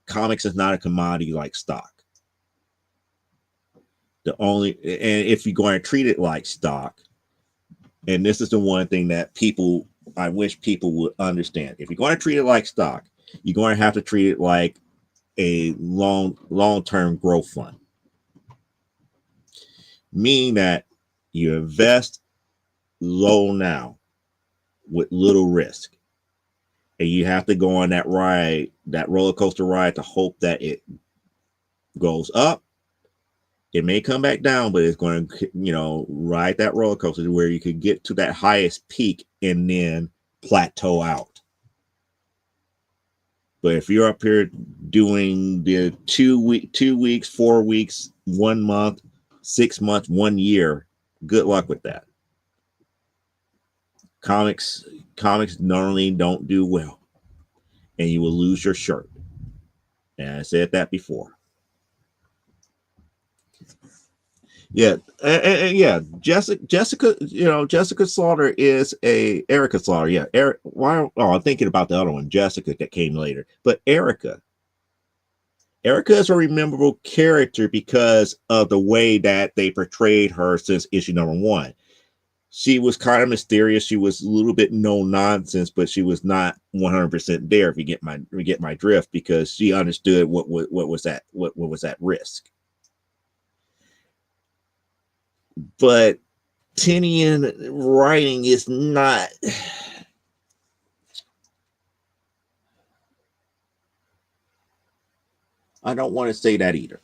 comics is not a commodity like stock. The only, and if you're going to treat it like stock, and this is the one thing that people, I wish people would understand. If you're going to treat it like stock, you're going to have to treat it like a long-term growth fund. Meaning that you invest low now with little risk. And you have to go on that ride, that roller coaster ride, to hope that it goes up. It may come back down, but it's going to, you know, ride that roller coaster to where you could get to that highest peak and then plateau out. But if you're up here doing the 2 weeks, 4 weeks, 1 month, 6 months, 1 year, good luck with that. Comics normally don't do well, and you will lose your shirt. And I said that before. Yeah, and yeah, Jessica, you know, Jessica Slaughter is Erica Slaughter. Yeah, Eric. Why? Oh, I'm thinking about the other one, Jessica, that came later. But Erica is a memorable character because of the way that they portrayed her since issue number 1. She was kind of mysterious. She was a little bit no nonsense, but she was not 100% there. If you get my drift, because she understood what was at risk. But Tinian writing is not. I don't want to say that either.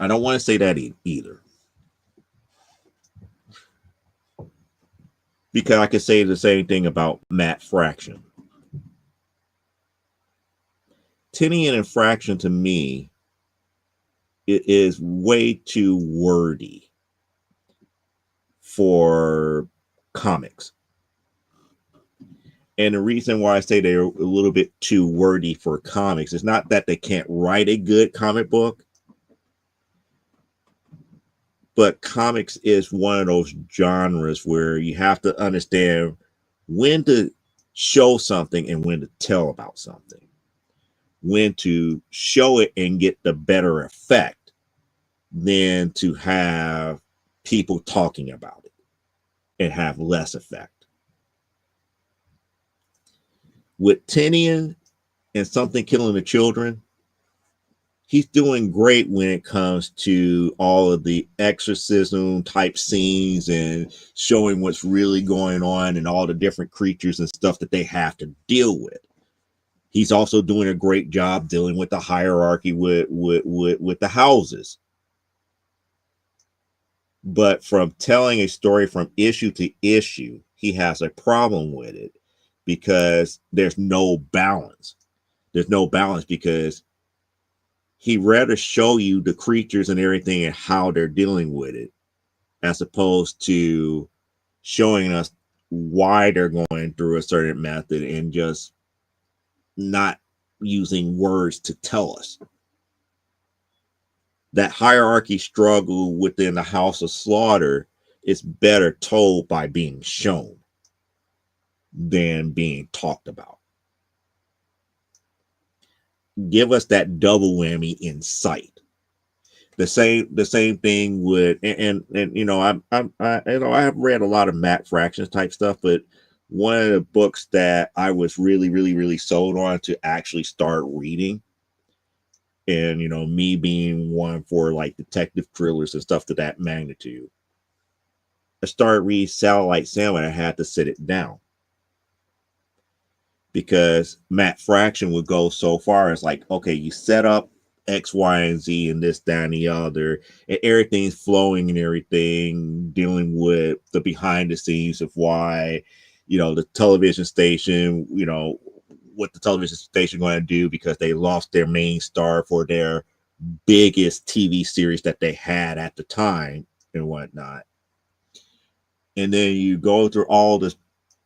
Because I could say the same thing about Matt Fraction. Tinian and Fraction, to me, it is way too wordy for comics. And the reason why I say they're a little bit too wordy for comics is not that they can't write a good comic book, but comics is one of those genres where you have to understand when to show something and when to tell about something, when to show it and get the better effect than to have people talking about it and have less effect. With Tinian and Something Killing the Children, he's doing great when it comes to all of the exorcism type scenes and showing what's really going on and all the different creatures and stuff that they have to deal with. He's also doing a great job dealing with the hierarchy with the houses. But from telling a story from issue to issue, he has a problem with it because there's no balance. There's no balance because he'd rather show you the creatures and everything and how they're dealing with it, as opposed to showing us why they're going through a certain method and just not using words to tell us. That hierarchy struggle within the House of Slaughter is better told by being shown than being talked about. Give us that double whammy in sight. The same thing with and you know I have read a lot of Matt Fractions type stuff, but one of the books that I was really sold on to actually start reading, and you know, me being one for like detective thrillers and stuff to that magnitude, I started reading Satellite Sam and I had to sit it down because Matt Fraction would go so far as like, okay, you set up X, Y, and Z and this, that, and the other, and everything's flowing and everything, dealing with the behind the scenes of why, you know, the television station, you know, what the television station going to do because they lost their main star for their biggest TV series that they had at the time and whatnot. and then you go through all this,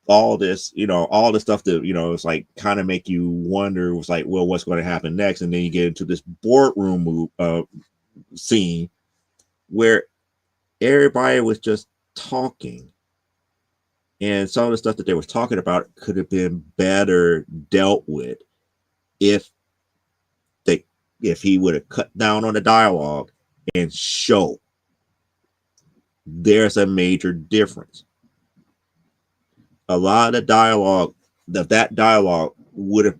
all the stuff that, it's like kind of make you wonder, was like, well, what's going to happen next? And then you get into this boardroom scene where everybody was just talking, and some of the stuff that they was talking about could have been better dealt with if they if he would have cut down on the dialogue and show there's a major difference. A lot of the dialogue, that dialogue would have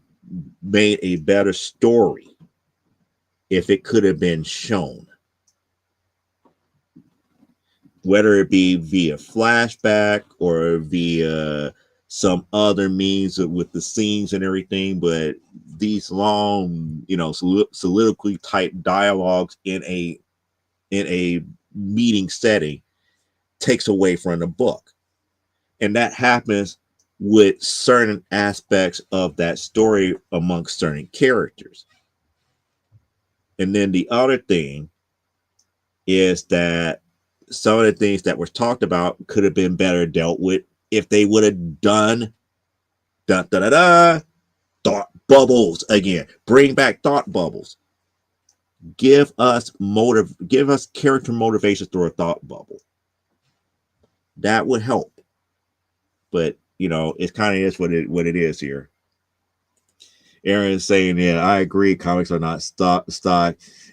made a better story if it could have been shown, whether it be via flashback or via some other means with the scenes and everything. But these long, soliloquy type dialogues in a meeting setting takes away from the book. And that happens with certain aspects of that story amongst certain characters. And then the other thing is that some of the things that were talked about could have been better dealt with if they would have done thought bubbles again. Bring back thought bubbles. Give us character motivation through a thought bubble. That would help. But it kind of is what it is here. Aaron's saying, yeah, I agree. Comics are not stock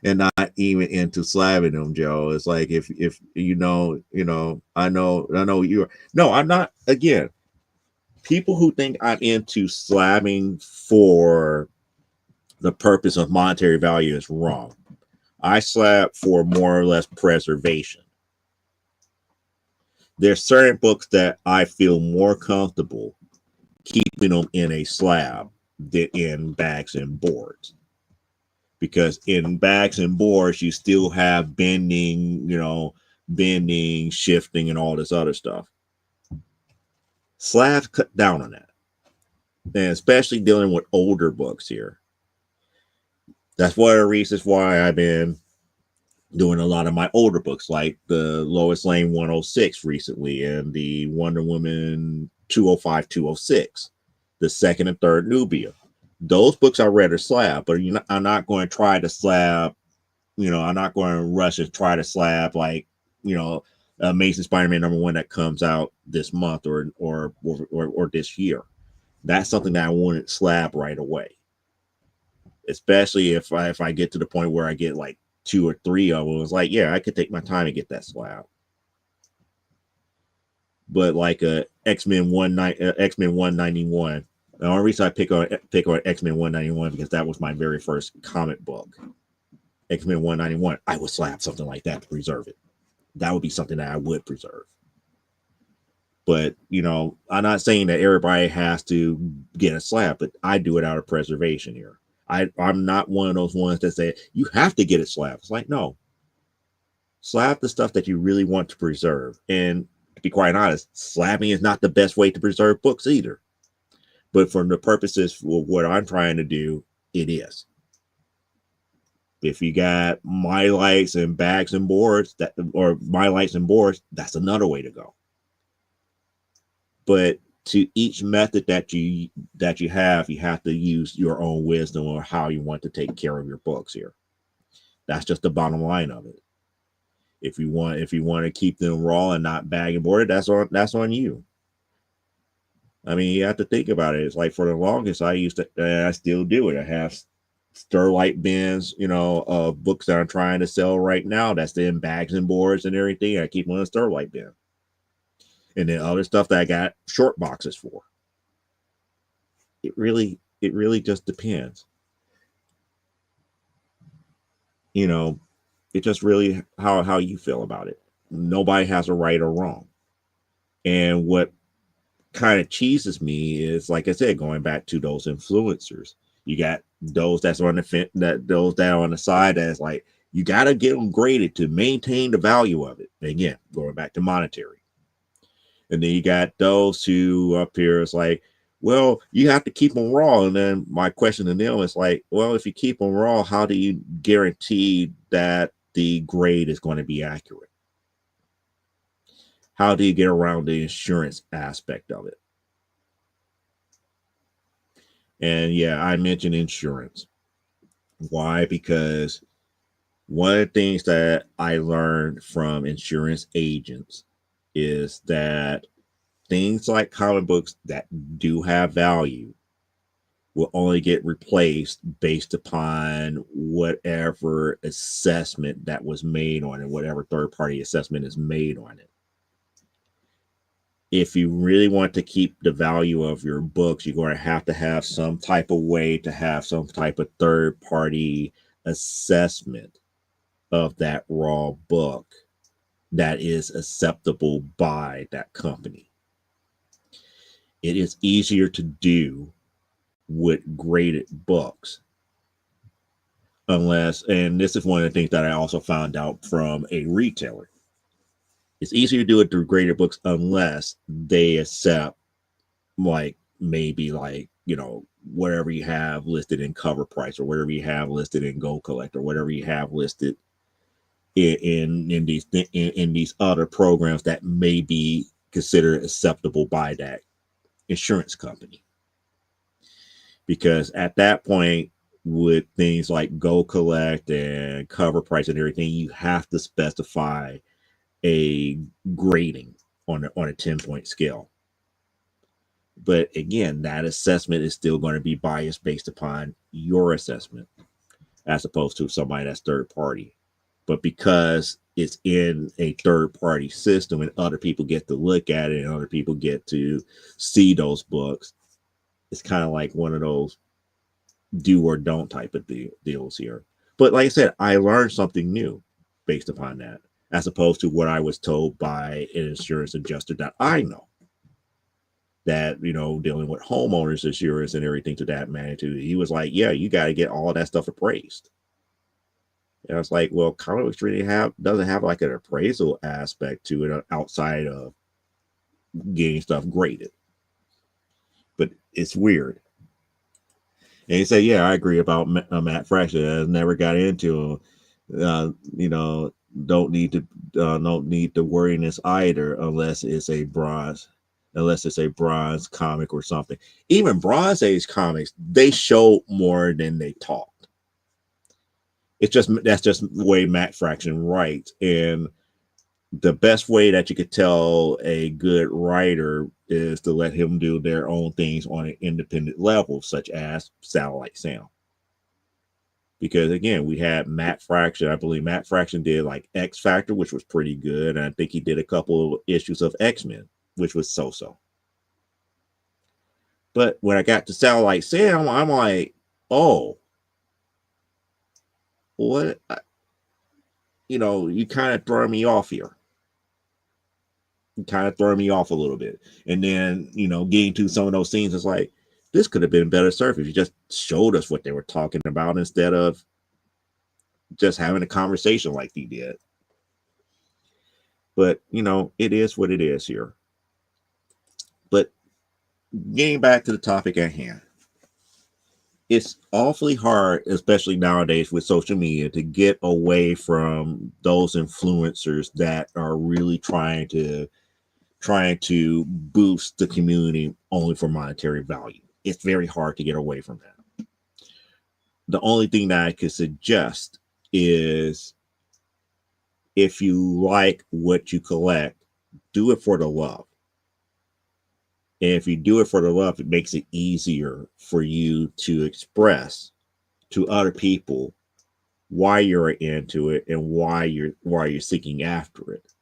and not even into slabbing them, Joe. It's like if I know you are. No, I'm not. Again, people who think I'm into slabbing for the purpose of monetary value is wrong. I slab for more or less preservation. There's certain books that I feel more comfortable keeping them in a slab than in bags and boards, because in bags and boards you still have bending, shifting, and all this other stuff. Slabs cut down on that, and especially dealing with older books here. That's one of the reasons why I've been doing a lot of my older books, like the Lois Lane 106 recently, and the Wonder Woman 205, 206, the second and third Nubia. Those books I read are slab, but I'm not going to try to slab, I'm not going to rush and try to slab like, Amazing Spider-Man #1 that comes out this month or this year. That's something that I wouldn't slab right away, especially if I get to the point where I get like 2 or 3 of them. It's like, yeah, I could take my time to get that slab. But like X-Men 191. The only reason I pick on X-Men 191 because that was my very first comic book. X-Men 191. I would slap something like that to preserve it. That would be something that I would preserve. But I'm not saying that everybody has to get a slab, but I do it out of preservation here. I'm not one of those ones that say you have to get it slabbed. It's like, no. Slab the stuff that you really want to preserve. And to be quite honest, slabbing is not the best way to preserve books either. But for the purposes of what I'm trying to do, it is. If you got my lights and bags and boards, that's another way to go. But to each method that you have, you have to use your own wisdom or how you want to take care of your books here. That's just the bottom line of it. If you want to keep them raw and not bag and boarded, that's on you. I mean, you have to think about it. It's like for the longest, I still do it. I have Sterlite bins, of books that I'm trying to sell right now. That's in bags and boards and everything. I keep them in a Sterlite bin. And then other stuff that I got short boxes for. It really just depends. It just really how you feel about it. Nobody has a right or wrong. And what kind of cheeses me is, like I said, going back to those influencers. You got those those that are on the side that's like, you got to get them graded to maintain the value of it. And again, going back to monetary. And then you got those who up here is like, well, you have to keep them raw. And then my question to them is like, well, if you keep them raw, how do you guarantee that the grade is going to be accurate? How do you get around the insurance aspect of it? And yeah, I mentioned insurance. Why? Because one of the things that I learned from insurance agents is that things like comic books that do have value will only get replaced based upon whatever assessment that was made on it, whatever third party assessment is made on it. If you really want to keep the value of your books, you're going to have some type of way to have some type of third party assessment of that raw book that is acceptable by that company. It is easier to do with graded books unless, and this is one of the things that I also found out from a retailer, it's easier to do it through graded books unless they accept, like, maybe, like, you know, whatever you have listed in Cover Price or whatever you have listed in Go Collect or whatever you have listed in these other programs that may be considered acceptable by that insurance company. Because at that point, with things like Go Collect and Cover Price and everything, you have to specify a grading on a 10-point scale. But again, that assessment is still going to be biased based upon your assessment as opposed to somebody that's third party. But because it's in a third party system and other people get to look at it and other people get to see those books, it's kind of like one of those do or don't type of deals here. But like I said, I learned something new based upon that, as opposed to what I was told by an insurance adjuster that I know, that, you know, dealing with homeowners insurance and everything to that magnitude. He was like, yeah, you got to get all that stuff appraised. And I was like, well, comic books really doesn't have like an appraisal aspect to it outside of getting stuff graded. But it's weird. And he said, yeah, I agree about Matt Fraction. I never got into him. You know, don't need to worry in this either unless it's a bronze comic or something. Even Bronze Age comics, they showed more than they talked. That's just the way Matt Fraction writes. And the best way that you could tell a good writer is to let him do their own things on an independent level, such as Satellite Sound. Because again, we had Matt Fraction. I believe Matt Fraction did like X Factor, which was pretty good. And I think he did a couple of issues of X-Men, which was so-so. But when I got to Satellite Sound, I'm like, oh, what? You know, you kind of throw me off here. Kind of throwing me off a little bit. And then, you know, getting to some of those scenes, it's like, this could have been better served if you just showed us what they were talking about instead of just having a conversation like he did. But, you know, it is what it is here. But getting back to the topic at hand, it's awfully hard, especially nowadays with social media, to get away from those influencers that are really trying to boost the community only for monetary value. It's very hard to get away from that. The only thing that I could suggest is, if you like what you collect, do it for the love. And if you do it for the love, it makes it easier for you to express to other people why you're into it and why you're seeking after it.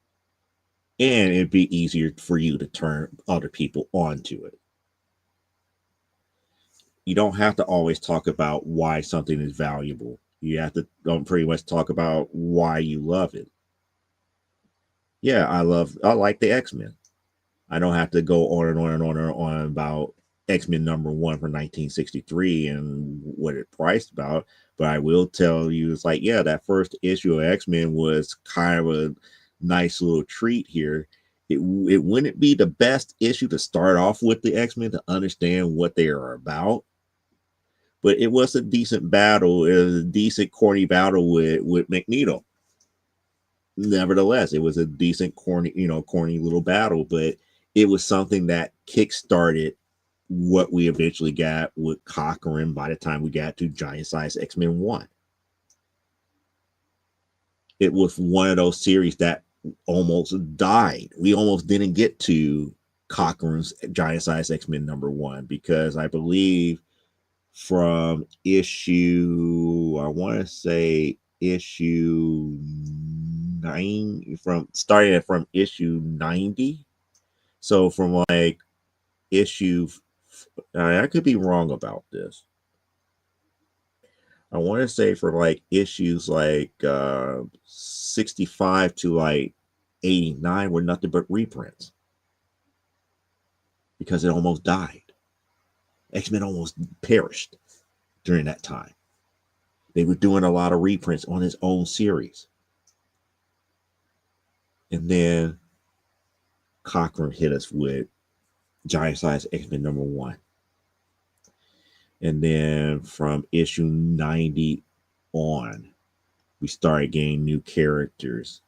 And it'd be easier for you to turn other people onto it. You don't have to always talk about why something is valuable. You have to pretty much talk about why you love it. Yeah, I like the X-Men. I don't have to go on and on and on and on about X-Men #1 for 1963 and what it priced about. But I will tell you, it's like, yeah, that first issue of X-Men was kind of a nice little treat here. It wouldn't be the best issue to start off with the X-Men to understand what they are about. But it was a decent battle. It was a decent corny battle with Magneto. nevertheless, it was a decent, corny little battle, but it was something that kickstarted what we eventually got with Cochran by the time we got to Giant Size X-Men 1. It was one of those series that almost died. We almost didn't get to Cochran's Giant Size X-Men #1 because I believe from issue, I want to say issue 9, from starting from issue 90. So from like issue, I could be wrong about this. I want to say for like issues like 65 to like 89 were nothing but reprints because it almost died. X-Men almost perished during that time. They were doing a lot of reprints on his own series. And then Cochran hit us with Giant Size X-Men #1. And then from issue 90 on, we started getting new characters.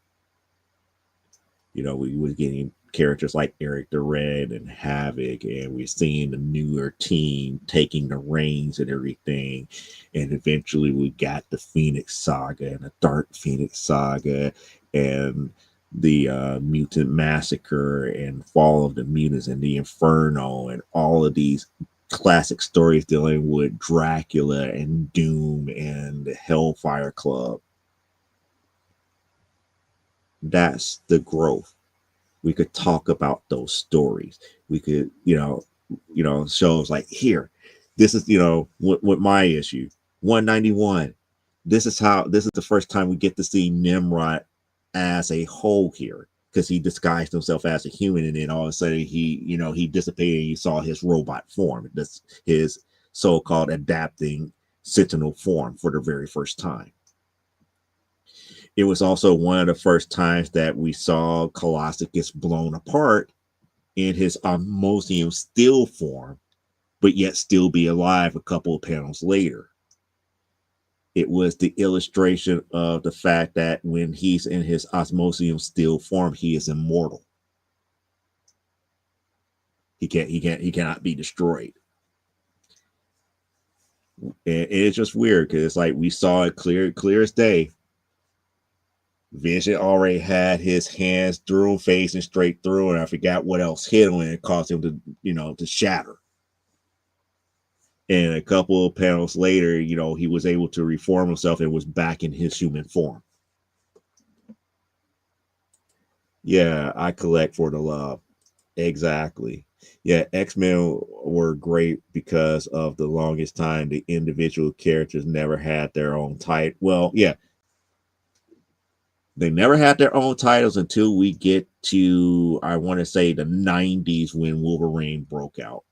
You know, we were getting characters like Eric the Red and Havoc, and we're seeing the newer team taking the reins and everything. And eventually we got the Phoenix Saga and the Dark Phoenix Saga and the Mutant Massacre and Fall of the Mutants and the Inferno and all of these classic stories dealing with Dracula and Doom and the Hellfire Club. That's the growth. We could talk about those stories. We could, shows like here, this is, with my issue 191. This is the first time we get to see Nimrod as a whole here, because he disguised himself as a human, and then all of a sudden he dissipated and you saw his robot form. That's his so-called adapting Sentinel form for the very first time. It was also one of the first times that we saw Colossus gets blown apart in his Osmosium still form, but yet still be alive a couple of panels later. It was the illustration of the fact that when he's in his Osmosium still form, he is immortal. He cannot be destroyed. And it's just weird because it's like we saw it clear as day. Vision already had his hands through him, facing straight through, and I forgot what else hit him and it caused him to shatter. And a couple of panels later, he was able to reform himself and was back in his human form. Yeah, I collect for the love. Exactly. Yeah, X-Men were great because of the longest time the individual characters never had their own title. Well, yeah, they never had their own titles until we get to, I want to say, the 90s when Wolverine broke out.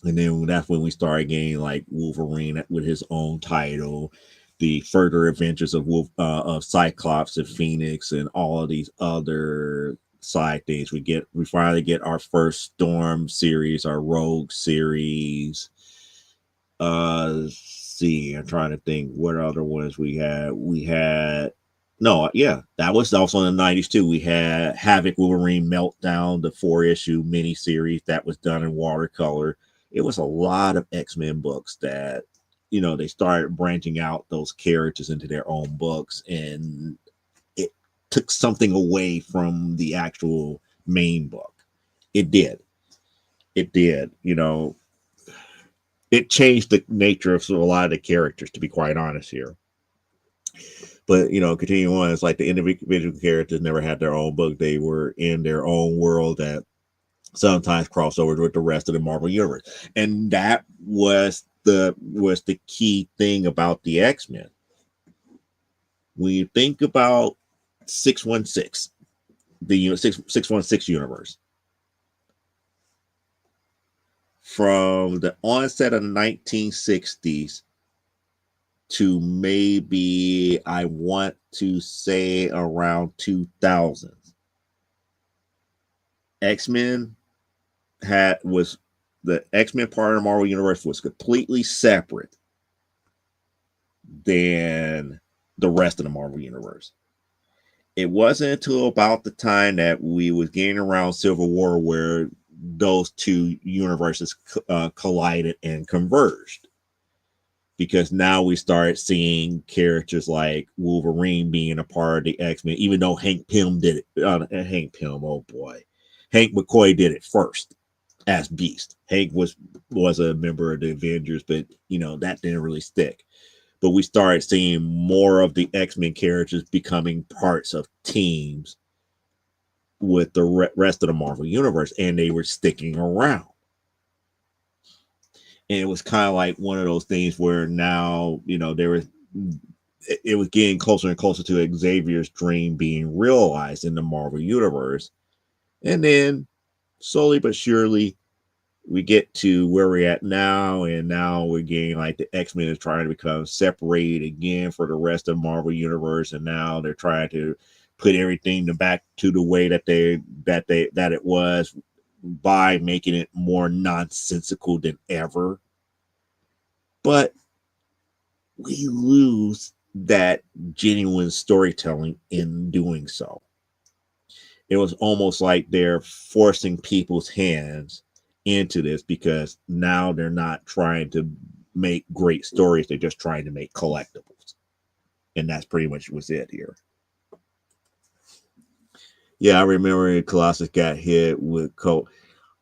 And then that's when we started getting like Wolverine with his own title, the further adventures of Cyclops and Phoenix and all of these other side things. We finally get our first Storm series, our Rogue series. Let's see, I'm trying to think what other ones we had. That was also in the 90s too. We had Havoc Wolverine Meltdown, the 4-issue miniseries that was done in watercolor. It was a lot of X-Men books that, they started branching out those characters into their own books, and it took something away from the actual main book. It did. It changed the nature of a lot of the characters, to be quite honest here. But continuing on, it's like the individual characters never had their own book. They were in their own world that sometimes crossed over with the rest of the Marvel universe. And that was the key thing about the X-Men. When you think about 616, the 616 universe, from the onset of the 1960s to maybe, I want to say, around 2000, X-Men the X-Men part of the Marvel universe was completely separate than the rest of the Marvel universe. It wasn't until about the time that we was getting around Civil War where those two universes collided and converged. Because now we start seeing characters like Wolverine being a part of the X-Men, even though Hank Pym did it. Hank Pym, oh boy, Hank McCoy did it first as Beast. Hank was a member of the Avengers, but that didn't really stick. But we started seeing more of the X-Men characters becoming parts of teams with the rest of the Marvel universe, and they were sticking around. And it was kind of like one of those things where now it was getting closer and closer to Xavier's dream being realized in the Marvel universe. And then slowly but surely we get to where we're at now, and now we're getting like the X-Men is trying to become separated again for the rest of the Marvel universe, and now they're trying to put everything back to the way that it was, by making it more nonsensical than ever. But we lose that genuine storytelling in doing so. It was almost like they're forcing people's hands into this, because now they're not trying to make great stories, they're just trying to make collectibles. And that's pretty much what's it here. Yeah, I remember Colossus got hit with cold.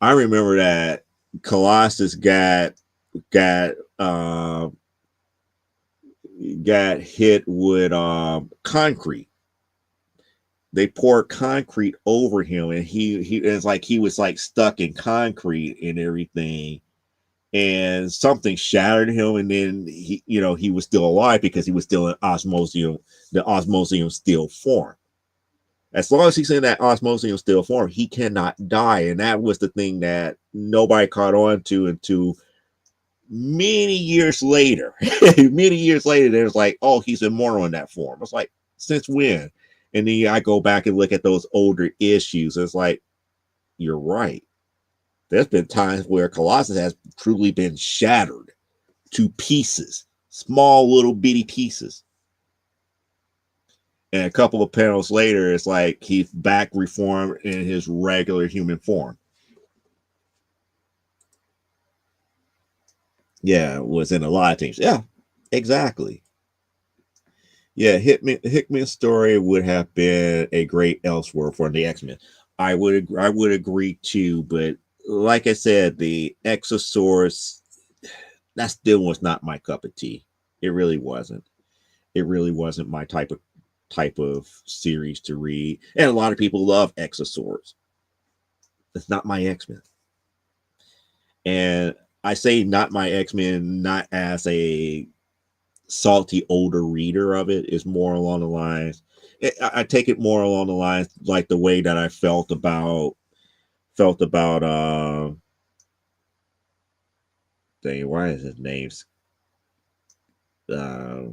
I remember that Colossus got hit with concrete. They poured concrete over him, and it's like he was like stuck in concrete and everything, and something shattered him, and then he was still alive because he was still in osmosium, the osmosium still form. As long as he's in that osmosium still form, he cannot die. And that was the thing that nobody caught on to until many years later. Many years later, there's like, oh, he's immortal in that form. It's like, since when? And then I go back and look at those older issues. It's like, you're right. There's been times where Colossus has truly been shattered to pieces, small little bitty pieces. And a couple of panels later, it's like he's back reformed in his regular human form. Yeah, was in a lot of things. Yeah, exactly. Yeah, Hickman's story would have been a great Elseworld for the X-Men. I would agree too, but like I said, the Exosaurus, that still was not my cup of tea. It really wasn't. It really wasn't my type of series to read. And a lot of people love Exosaurus. It's not my X-Men. And I say not my X-Men, not as a salty older reader of it. Is more along the lines, I take it more along the lines like the way that I felt about dang, why is his name uh,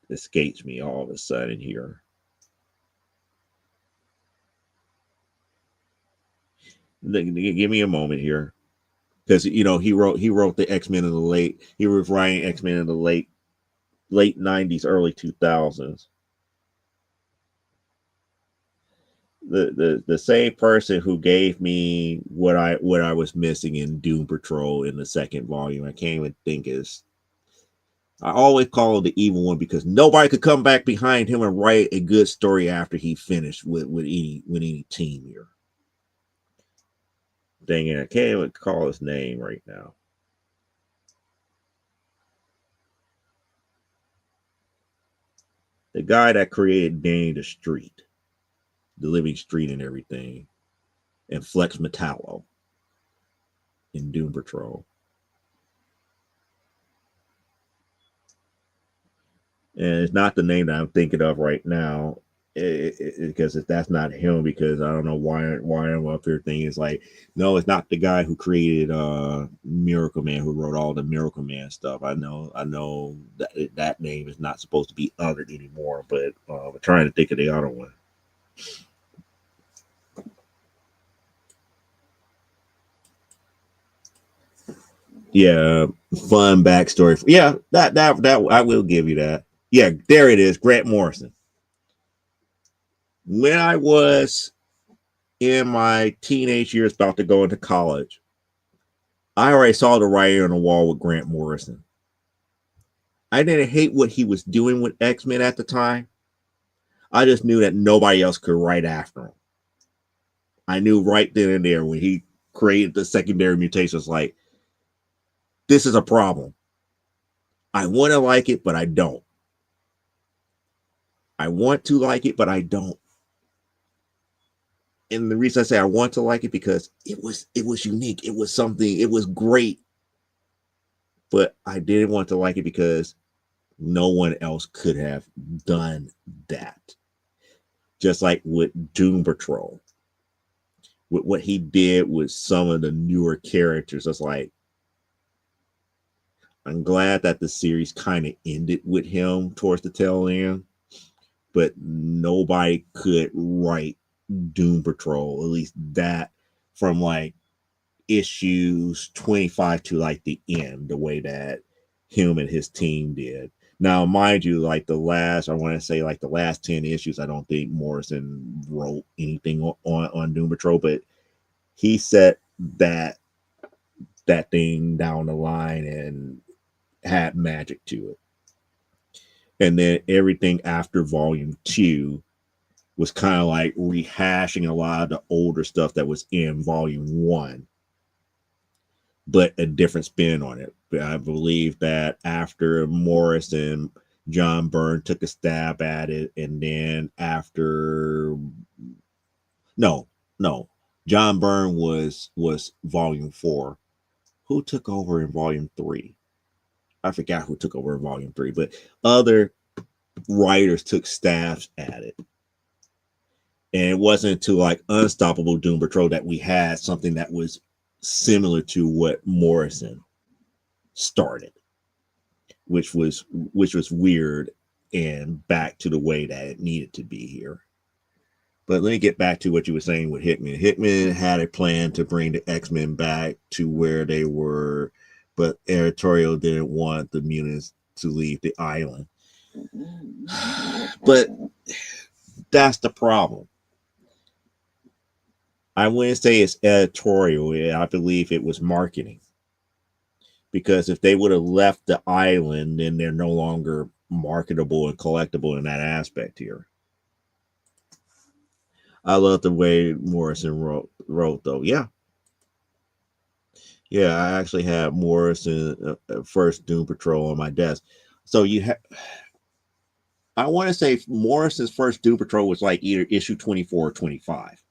escapes me all of a sudden here. Give me a moment here, because he wrote the X-Men in the late. He was writing X-Men in the late 90s, early 2000s. The same person who gave me what I was missing in Doom Patrol in the second volume. I can't even think is. I always call him the evil one because nobody could come back behind him and write a good story after he finished with any team here. Dang it, I can't even call his name right now. The guy that created Danny the Street, the Living Street and everything, and Flex Metallo in Doom Patrol. And it's not the name that I'm thinking of right now, because if that's not him, because I don't know why I'm up here thinking it's like, no, it's not the guy who created Miracle Man, who wrote all the Miracle Man stuff. I know that name is not supposed to be honored anymore, but I'm trying to think of the other one. Yeah, fun backstory. Yeah, that I will give you that. Yeah, there it is, Grant Morrison. When I was in my teenage years, about to go into college, I already saw the writing on the wall with Grant Morrison. I didn't hate what he was doing with X-Men at the time. I just knew that nobody else could write after him. I knew right then and there when he created the secondary mutations, like, this is a problem. I want to like it, but I don't. I want to like it, but I don't. And the reason I say I want to like it because it was unique. It was something. It was great, but I didn't want to like it because no one else could have done that. Just like with Doom Patrol, with what he did with some of the newer characters, it's like, I'm glad that the series kind of ended with him towards the tail end, but nobody could write Doom Patrol, at least that from like issues 25 to like the end, the way that him and his team did. Now, mind you, like the last, I want to say like the last 10 issues, I don't think Morrison wrote anything on Doom Patrol, but he set that thing down the line and had magic to it. And then everything after volume 2 was kind of like rehashing a lot of the older stuff that was in volume 1, but a different spin on it. But I believe that after Morris and John Byrne took a stab at it, and then after no, John Byrne was volume 4. Who took over in volume 3? I forgot who took over in volume 3, but other writers took stabs at it. And it wasn't until like Unstoppable Doom Patrol that we had something that was similar to what Morrison started, which was weird and back to the way that it needed to be here. But let me get back to what you were saying with Hickman. Hickman had a plan to bring the X-Men back to where they were, but editorial didn't want the mutants to leave the island. But that's the problem. I wouldn't say it's editorial. I believe it was marketing. Because if they would have left the island, then they're no longer marketable and collectible in that aspect here. I love the way Morrison wrote though. Yeah, I actually had Morrison first Doom Patrol on my desk. So you have, I want to say Morrison's first Doom Patrol was like either issue 24 or 25.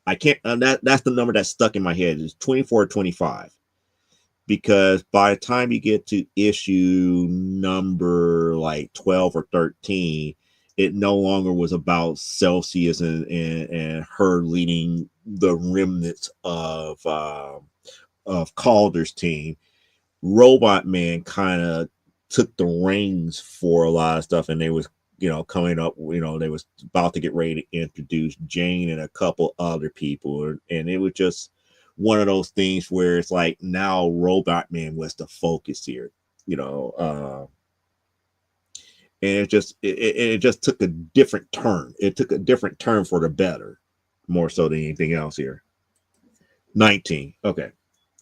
I can't. That's the number that's stuck in my head. Is 24 or 25. Because by the time you get to issue number like 12 or 13, it no longer was about Celsius and her leading the remnants of Calder's team. Robot Man kind of took the reins for a lot of stuff, and they was coming up. They was about to get ready to introduce Jane and a couple other people, and it was just one of those things where it's like now Robot Man was the focus here, and it just took a different turn. It took a different turn for the better, more so than anything else here. 19. Okay.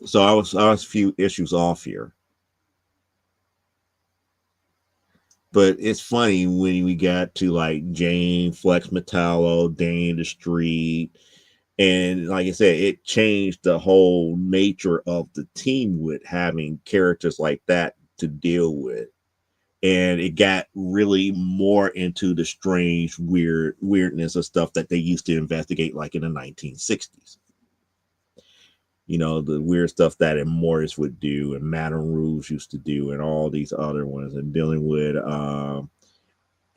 So I was a few issues off here. But it's funny when we got to like Jane, Flex Metallo, Dane the Street, and like I said, it changed the whole nature of the team with having characters like that to deal with. And it got really more into the strange, weirdness of stuff that they used to investigate, like in the 1960s. The weird stuff that Immortus would do and Madame Rouge used to do and all these other ones, and dealing with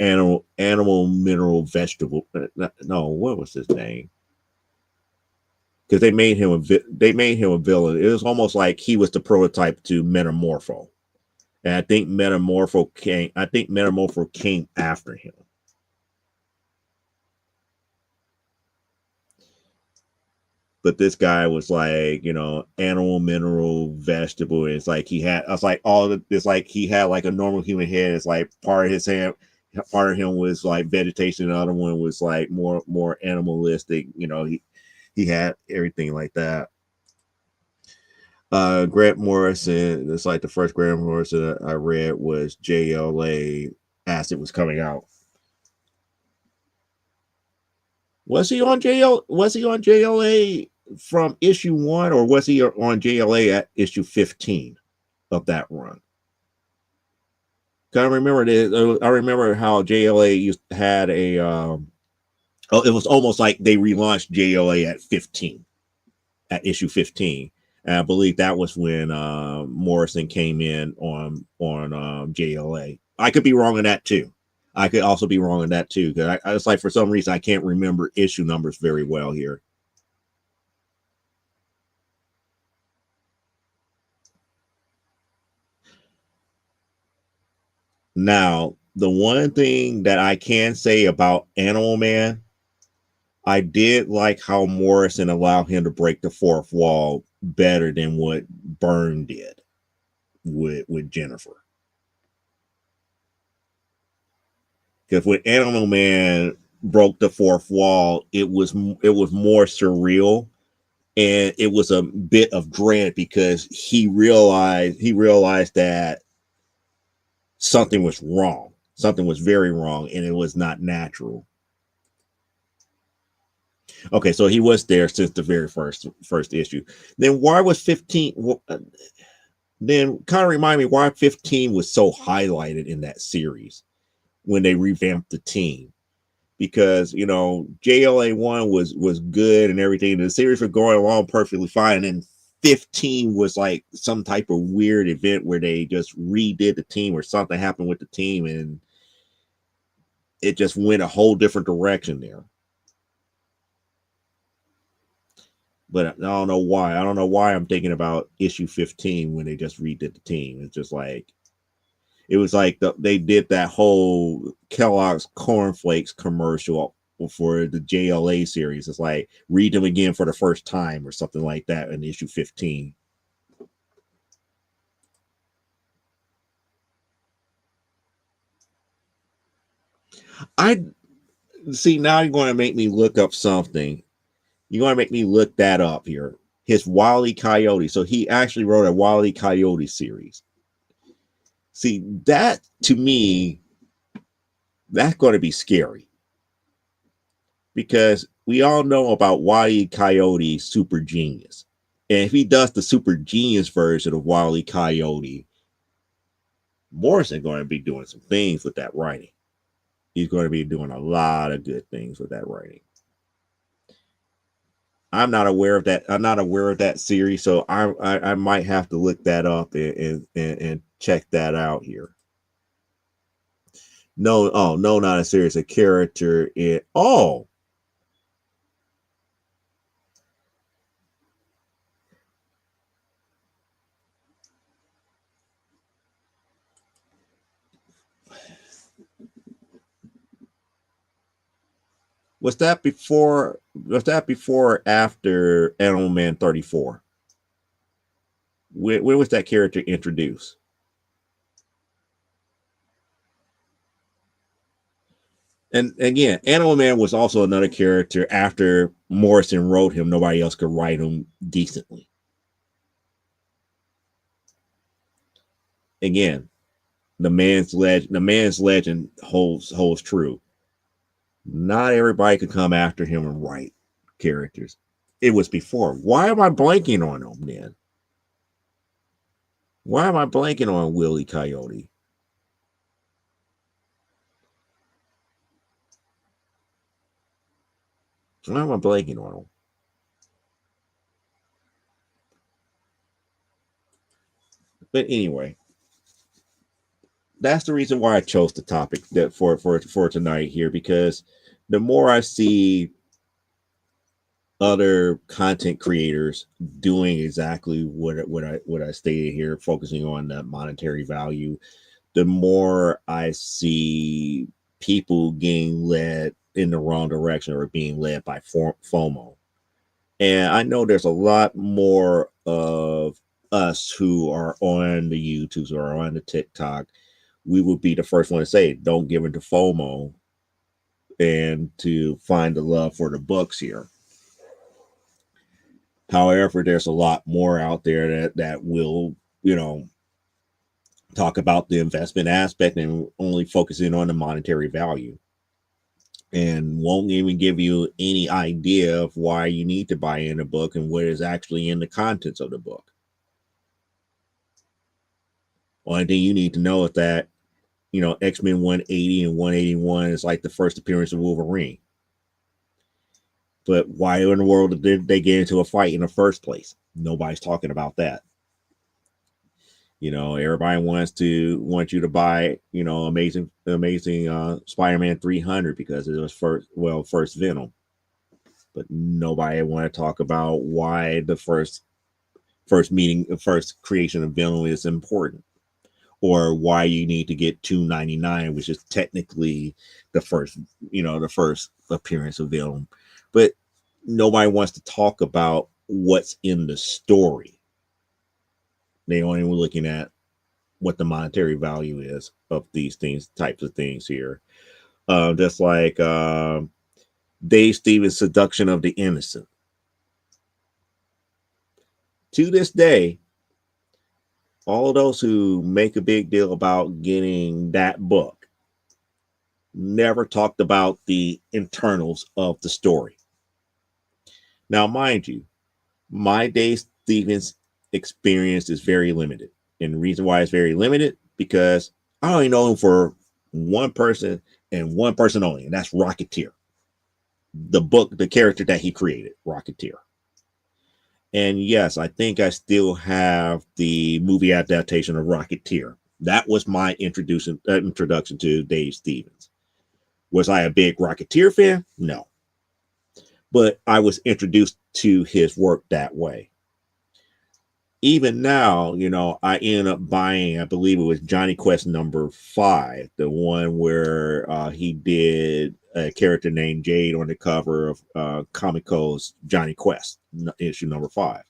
animal, mineral, vegetable. No, what was his name? Because they made him a villain. It was almost like he was the prototype to Metamorpho. And I think Metamorpho came after him. But this guy was like, animal, mineral, vegetable. It's like he had like a normal human head. It's like part of his part of him was like vegetation, the other one was like more animalistic. He had everything like that. Grant Morrison, it's like the first Grant Morrison I read was JLA as it was coming out. Was he on JLA from issue 1, or was he on JLA at issue 15 of that run? I remember this. I remember how JLA had a it was almost like they relaunched JLA at 15, at issue 15. And I believe that was when Morrison came in on JLA. I could be wrong on that too. I could also be wrong on that too, because I was like, for some reason I can't remember issue numbers very well here. Now, the one thing that I can say about Animal Man, I did like how Morrison allowed him to break the fourth wall better than what Byrne did with Jennifer. Because when Animal Man broke the fourth wall, it was more surreal, and it was a bit of dread because he realized that something was wrong. Something was very wrong, and it was not natural. Okay, so he was there since the very first issue. Then why was 15? Then kind of remind me why 15 was so highlighted in that series when they revamped the team. Because JLA 1 was good and everything. The series was going along perfectly fine, and 15 was like some type of weird event where they just redid the team, or something happened with the team, and it just went a whole different direction there. But I don't know why. I don't know why I'm thinking about issue 15 when they just redid the team. It's just like, it was like they did that whole Kellogg's Cornflakes commercial for the JLA series. It's like, read them again for the first time or something like that in issue 15. I see, now you're going to make me look up something. You're going to make me look that up here. His Wile E. Coyote. So he actually wrote a Wile E. Coyote series. See, that to me, that's going to be scary. Because we all know about Wile E. Coyote Super Genius. And if he does the Super Genius version of Wile E. Coyote, Morrison going to be doing some things with that writing. He's going to be doing a lot of good things with that writing. I'm not aware of that. I'm not aware of that series, so I might have to look that up and check that out here. No, oh no, not a series, a character in. Oh, was that before? Was that before or after Animal Man 34? When was that character introduced? And again, Animal Man was also another character after Morrison wrote him. Nobody else could write him decently. Again, the man's legend holds true. Not everybody could come after him and write characters. It was before. Why am I blanking on him then? Why am I blanking on Willie Coyote? Why am I blanking on him? But anyway, that's the reason why I chose the topic that for tonight here, because the more I see other content creators doing exactly what I stated here, focusing on the monetary value, the more I see people getting led in the wrong direction or being led by FOMO. And I know there's a lot more of us who are on the YouTubes or on the TikTok. we would be the first one to say, don't give into FOMO and to find the love for the books here. However, there's a lot more out there that will, talk about the investment aspect and only focusing on the monetary value and won't even give you any idea of why you need to buy in a book and what is actually in the contents of the book. Only thing you need to know is that, X-Men 180 and 181 is like the first appearance of Wolverine. But why in the world did they get into a fight in the first place? Nobody's talking about that. Everybody wants you to buy, amazing Spider-Man 300 because it was first Venom. But nobody want to talk about why the first creation of Venom is important, or why you need to get 299, which is technically the first appearance of Venom. But nobody wants to talk about what's in the story. They only were looking at what the monetary value is of these types of things here. Just like Dave Stevens' Seduction of the Innocent. To this day, all those who make a big deal about getting that book never talked about the internals of the story. Now, mind you, my Dave Stevens experience is very limited. And the reason why it's very limited, because I only know him for one person and one person only, and that's Rocketeer. The character that he created, Rocketeer. And yes, I think I still have the movie adaptation of Rocketeer. That was my introduction to Dave Stevens. Was I a big Rocketeer fan? No. But I was introduced to his work that way. Even now, I ended up buying, I believe it was Johnny Quest #5, the one where he did a character named Jade on the cover of Comico's Johnny Quest, issue #5.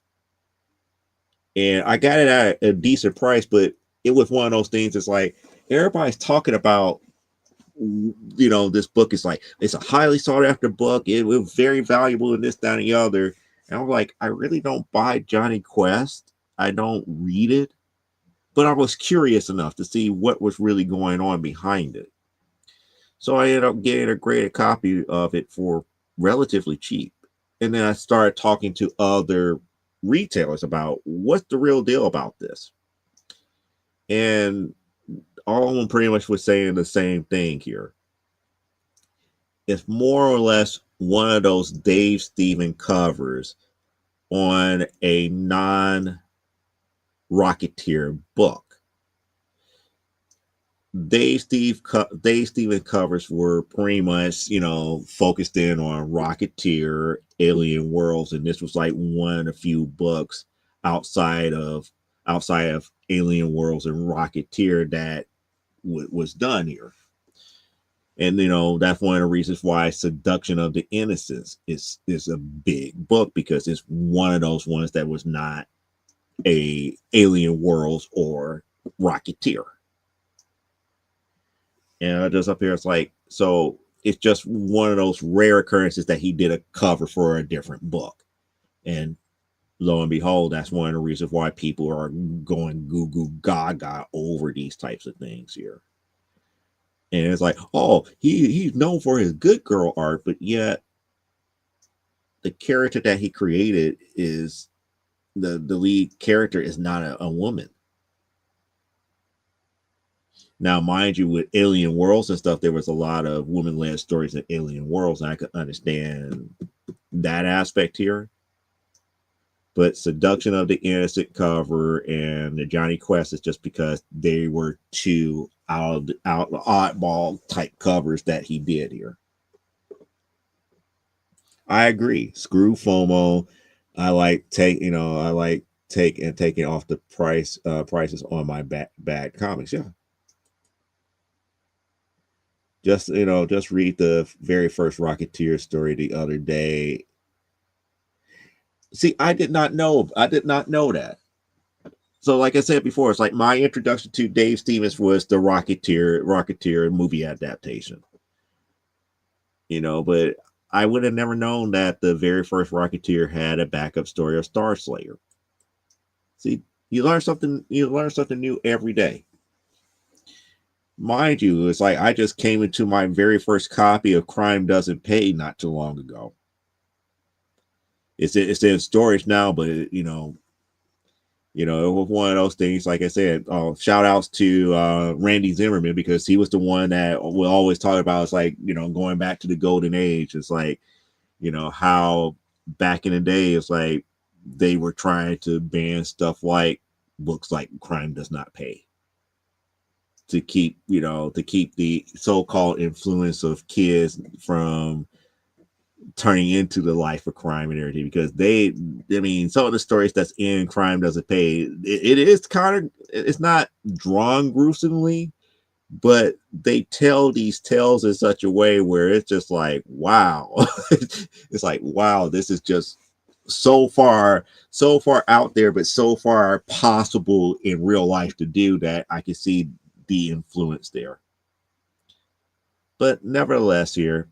And I got it at a decent price, but it was one of those things that's like, everybody's talking about, this book is like, it's a highly sought after book. It was very valuable in this, that, and the other. And I'm like, I really don't buy Johnny Quest. I don't read it, but I was curious enough to see what was really going on behind it. So I ended up getting a graded copy of it for relatively cheap. And then I started talking to other retailers about what's the real deal about this. And all of them pretty much was saying the same thing here. It's more or less one of those Dave Stevens covers on a non-Rocketeer book. Dave Stevens covers were pretty much, focused in on Rocketeer, Alien Worlds, and this was like one of the few books outside of Alien Worlds and Rocketeer that was done here. And that's one of the reasons why Seduction of the Innocents is a big book, because it's one of those ones that was not a Alien Worlds or Rocketeer. And just up here, it's like, so it's just one of those rare occurrences that he did a cover for a different book. And lo and behold, that's one of the reasons why people are going goo goo gaga over these types of things here. And it's like, oh, he's known for his good girl art, but yet the character that he created is the lead character is not a woman. Now, mind you, with Alien Worlds and stuff, there was a lot of women-led stories in Alien Worlds, and I could understand that aspect here. But Seduction of the Innocent cover and the Johnny Quest is just because they were two out oddball type covers that he did here. I agree. Screw FOMO. I like taking off the prices on my bad comics. Yeah. Just read the very first Rocketeer story the other day. See, I did not know that. So like I said before, it's like my introduction to Dave Stevens was the Rocketeer movie adaptation. But I would have never known that the very first Rocketeer had a backup story of Star Slayer. See, you learn something new every day. Mind you, it's like I just came into my very first copy of Crime Doesn't Pay not too long ago. It's in storage now, but it was one of those things. Like I said, shout outs to Randy Zimmerman, because he was the one that will always talk about. It's like, going back to the golden age. It's like, how back in the day, it's like they were trying to ban stuff like books like Crime Does Not Pay, to keep the so-called influence of kids from turning into the life of crime and everything. Because some of the stories that's in Crime Doesn't Pay, it is kind of, it's not drawn gruesomely, but they tell these tales in such a way where it's just like, wow. It's like, wow, this is just so far out there, but so far possible in real life to do, that I can see the influence there. But nevertheless, here,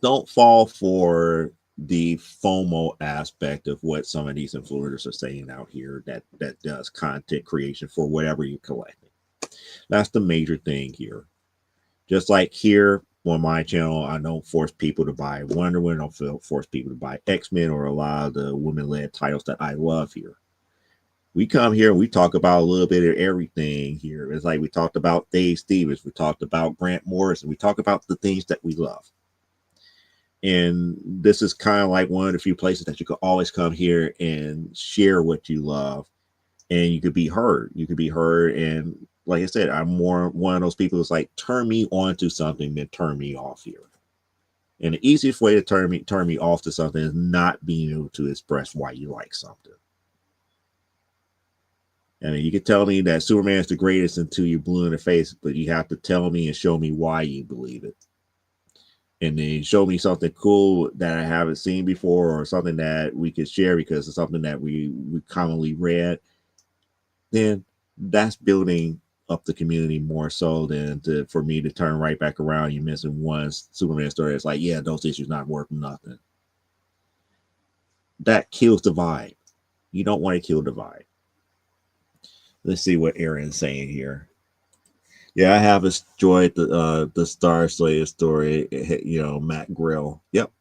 don't fall for the FOMO aspect of what some of these influencers are saying out here, that does content creation for whatever you're collecting. That's the major thing here. Just like here on my channel, I don't force people to buy Wonder Woman, I don't force people to buy X-Men or a lot of the women-led titles that I love here. We come here and we talk about a little bit of everything here. It's like we talked about Dave Stevens, we talked about Grant Morrison, we talk about the things that we love. And this is kind of like one of the few places that you could always come here and share what you love, and you could be heard. You could be heard. And like I said, I'm more one of those people who's like, turn me on to something than turn me off here. And the easiest way to turn me off to something is not being able to express why you like something. I mean, you can tell me that Superman is the greatest until you're blue in the face, but you have to tell me and show me why you believe it. And then show me something cool that I haven't seen before, or something that we could share because it's something that we commonly read. Then that's building up the community more so than for me to turn right back around. You're missing one Superman story. It's like, yeah, those issues not worth nothing. That kills the vibe. You don't want to kill the vibe. Let's see what Aaron's saying here. Yeah, I have enjoyed the Star Slayer story. Matt Grill. Yep.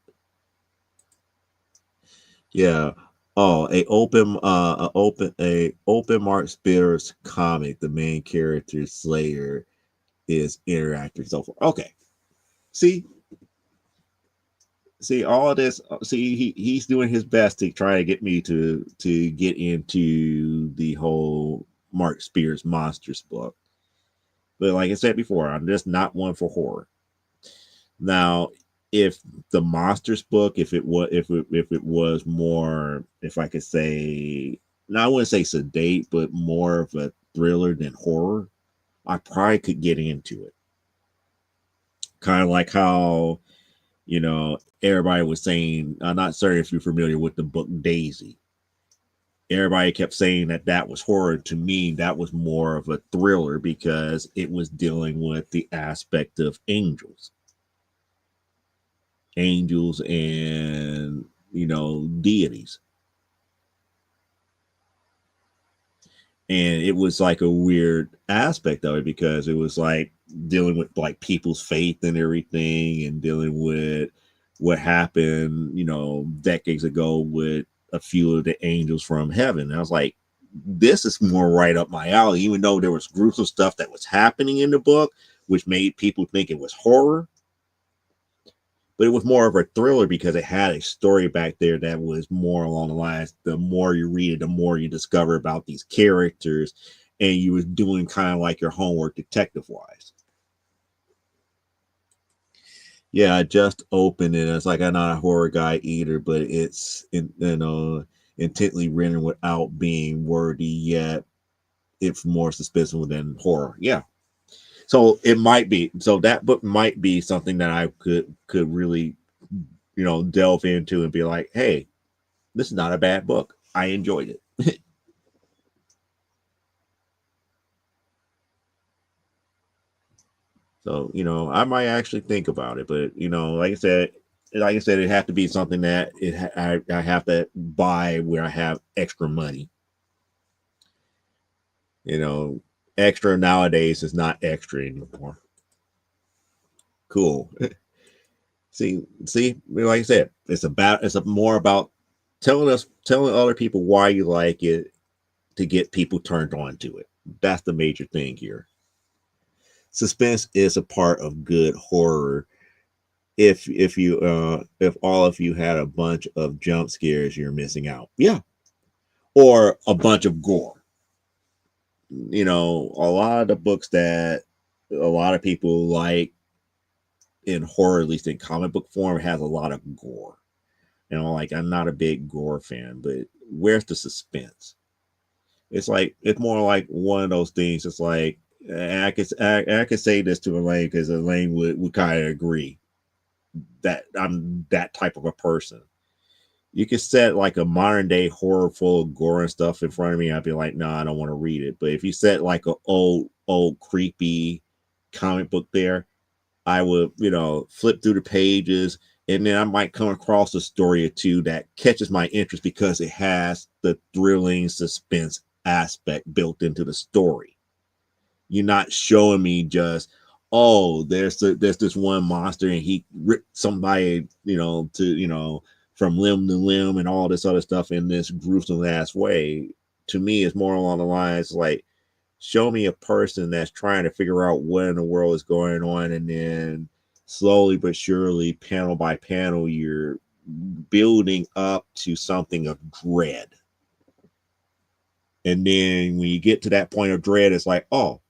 Yeah. Oh, a open Mark Spears comic. The main character Slayer is interacting so forth. Okay. See all of this. See, he's doing his best to try to get me to get into the whole Mark Spears Monsters book. But like I said before, I'm just not one for horror. Now, if the Monsters book, if it was more, if I could say, now I wouldn't say sedate, but more of a thriller than horror, I probably could get into it. Kind of like how, everybody was saying, I'm not certain if you're familiar with the book Daisy. Everybody kept saying that was horror. To me, that was more of a thriller because it was dealing with the aspect of angels and deities. And it was like a weird aspect of it because it was like dealing with like people's faith and everything, and dealing with what happened decades ago with a few of the angels from heaven. And I was like, this is more right up my alley, even though there was gruesome stuff that was happening in the book which made people think it was horror. But it was more of a thriller because it had a story back there that was more along the lines, the more you read it, the more you discover about these characters, and you was doing kind of like your homework detective wise. Yeah, I just opened it. It's like I'm not a horror guy either, but it's intently written without being wordy yet. It's more suspenseful than horror. Yeah. So it might be. So that book might be something that I could really, delve into and be like, hey, this is not a bad book. I enjoyed it. So, I might actually think about it, but like I said, it have to be something that I have to buy where I have extra money. You know, extra nowadays is not extra anymore. Cool. See, like I said, more about telling other people why you like it to get people turned on to it. That's the major thing here. Suspense is a part of good horror. If all of you had a bunch of jump scares, you're missing out. Yeah, or a bunch of gore. A lot of the books that a lot of people like in horror, at least in comic book form, has a lot of gore. Like I'm not a big gore fan, but where's the suspense? It's more like one of those things. It's like I could say this to Elaine because Elaine would kind of agree that I'm that type of a person. You could set like a modern day horror full of gore and stuff in front of me, I'd be like, no, I don't want to read it. But if you set like a old creepy comic book there, I would, flip through the pages, and then I might come across a story or two that catches my interest because it has the thrilling suspense aspect built into the story. You're not showing me just, oh, there's this one monster and he ripped somebody, from limb to limb and all this other stuff in this gruesome ass way. To me, it's more along the lines like, show me a person that's trying to figure out what in the world is going on, and then slowly but surely, panel by panel, you're building up to something of dread. And then when you get to that point of dread, it's like, oh,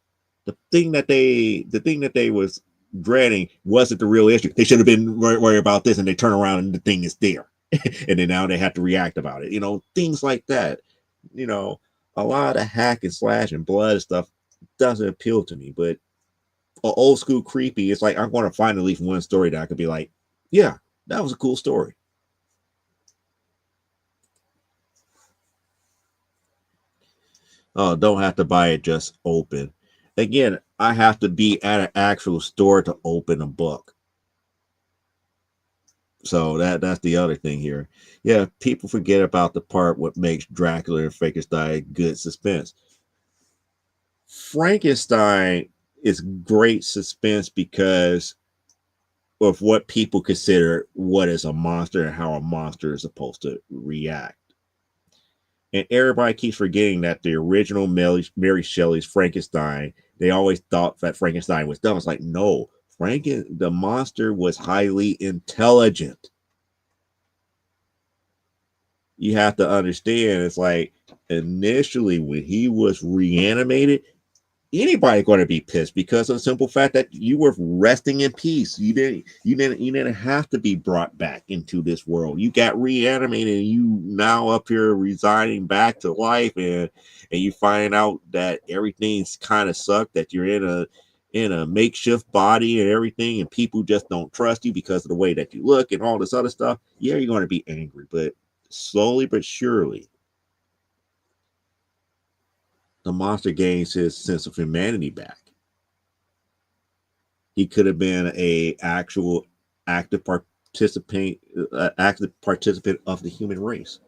the thing that they was dreading wasn't the real issue. They should have been worried about this, and they turn around and the thing is there. And then now they have to react about it. Things like that. A lot of hack and slash and blood stuff doesn't appeal to me. But old school creepy, it's like I'm going to find at least one story that I could be like, yeah, that was a cool story. Oh, don't have to buy it just open. Again, I have to be at an actual store to open a book. So that's the other thing here. Yeah, people forget about the part what makes Dracula and Frankenstein good suspense. Frankenstein is great suspense because of what people consider what is a monster and how a monster is supposed to react. And everybody keeps forgetting that the original Mary Shelley's Frankenstein, they always thought that Frankenstein was dumb. It's like, no, the monster was highly intelligent. You have to understand, it's like initially when he was reanimated, anybody going to be pissed because of the simple fact that you were resting in peace. You didn't have to be brought back into this world. You got reanimated, and you now up here residing back to life, and you find out that everything's kind of sucked, that you're in a makeshift body and everything, and people just don't trust you because of the way that you look and all this other stuff. Yeah, you're going to be angry, but slowly but surely the monster gains his sense of humanity back. He could have been a actual active participant of the human race.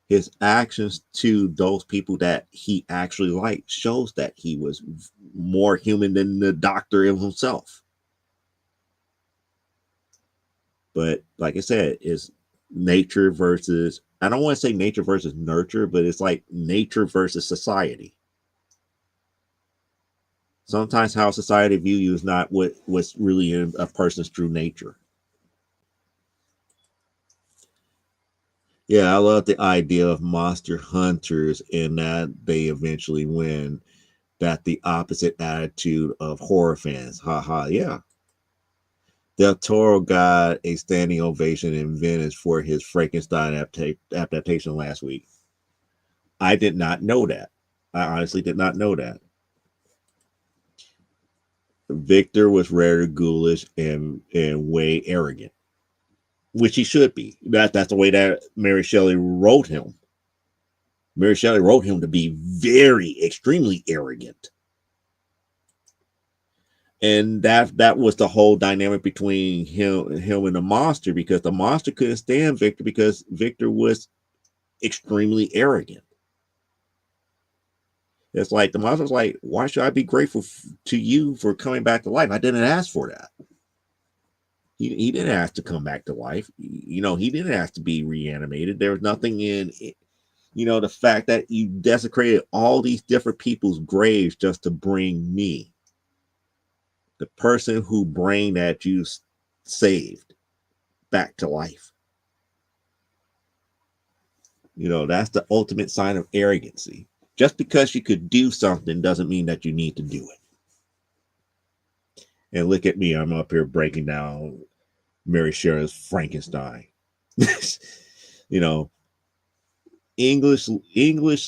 His actions to those people that he actually liked shows that he was more human than the doctor himself. But like I said, it's nature versus, I don't want to say nature versus nurture, but it's like nature versus society. Sometimes how society view you is not what's really in a person's true nature. Yeah, I love the idea of monster hunters and that they eventually win. That the opposite attitude of horror fans. Haha, yeah. Del Toro got a standing ovation in Venice for his Frankenstein adaptation last week. I did not know that. I honestly did not know that. Victor was rather ghoulish and way arrogant, which he should be. That's the way that Mary Shelley wrote him. Mary Shelley wrote him to be very, extremely arrogant. And that was the whole dynamic between him and the monster, because the monster couldn't stand Victor because Victor was extremely arrogant. It's like the monster's like, why should I be grateful to you for coming back to life? I didn't ask for that. He didn't ask to come back to life. He didn't ask to be reanimated. There was nothing in it. The fact that you desecrated all these different people's graves just to bring me, the person who brain that you saved, back to life. That's the ultimate sign of arrogancy. Just because you could do something doesn't mean that you need to do it. And look at me, I'm up here breaking down Mary Shelley's Frankenstein. you know, English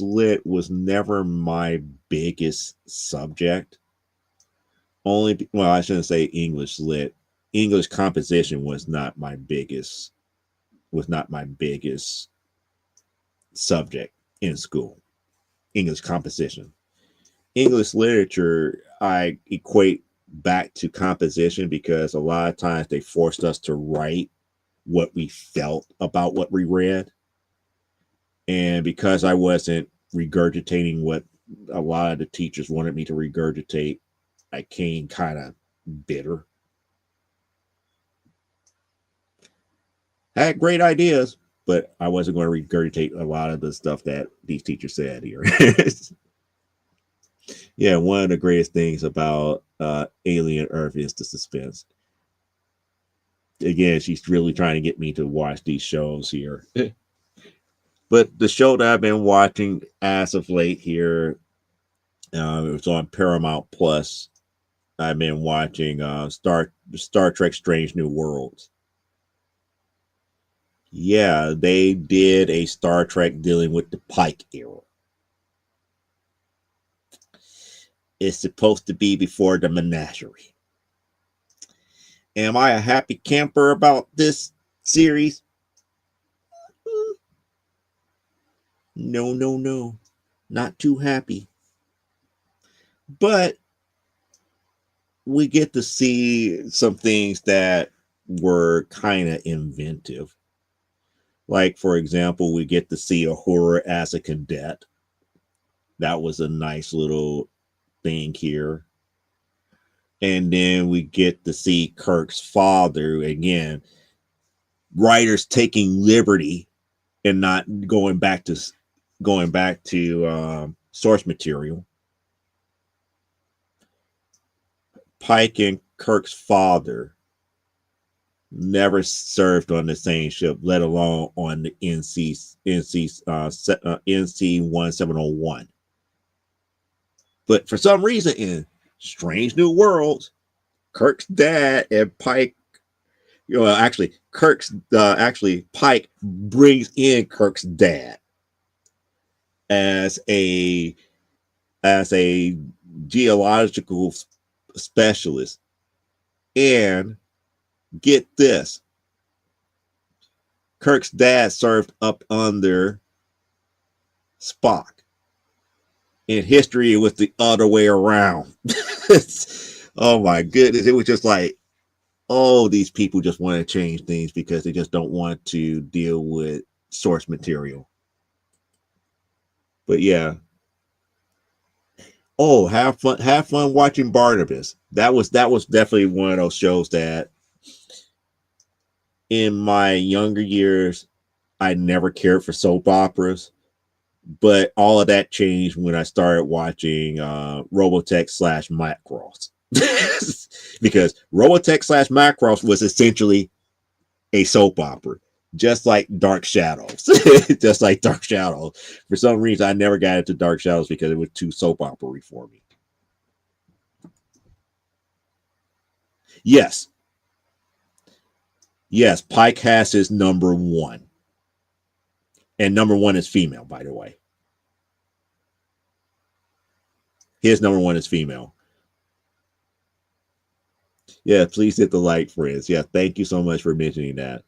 lit was never my biggest subject. I shouldn't say English lit. English composition was not my biggest subject in school. English composition. English literature, I equate back to composition because a lot of times they forced us to write what we felt about what we read. And because I wasn't regurgitating what a lot of the teachers wanted me to regurgitate, I came kind of bitter. I had great ideas, but I wasn't going to regurgitate a lot of the stuff that these teachers said here. Yeah, one of the greatest things about Alien Earth is the suspense. Again, she's really trying to get me to watch these shows here. But the show that I've been watching as of late here, it was on Paramount Plus. I've been watching Star Trek: Strange New Worlds. Yeah, they did a Star Trek dealing with the Pike era. It's supposed to be before the menagerie. Am I a happy camper about this series? No, no, no. Not too happy. But we get to see some things that were kind of inventive. Like, for example, we get to see Uhura as a cadet. That was a nice little thing here. And then we get to see Kirk's father again. Writers taking liberty and not going back to source material. Pike and Kirk's father never served on the same ship, let alone on the NC 1701. But for some reason, in Strange New Worlds, Kirk's dad and Pike, Pike brings in Kirk's dad as a geological specialist. And get this, Kirk's dad served up under Spock. In history, it was the other way around. Oh my goodness. It was just like, oh, these people just want to change things because they just don't want to deal with source material. But yeah. Oh, have fun watching Barnabas. That was definitely one of those shows that in my younger years I never cared for soap operas, but all of that changed when I started watching Robotech / Macross. Because Robotech / Macross was essentially a soap opera, just like Dark Shadows. Just like Dark Shadows. For some reason, I never got into Dark Shadows because it was too soap opera-y for me. Yes. Yes, Pike has his number one. And number one is female, by the way. His number one is female. Yeah, please hit the like, friends. Yeah, thank you so much for mentioning that.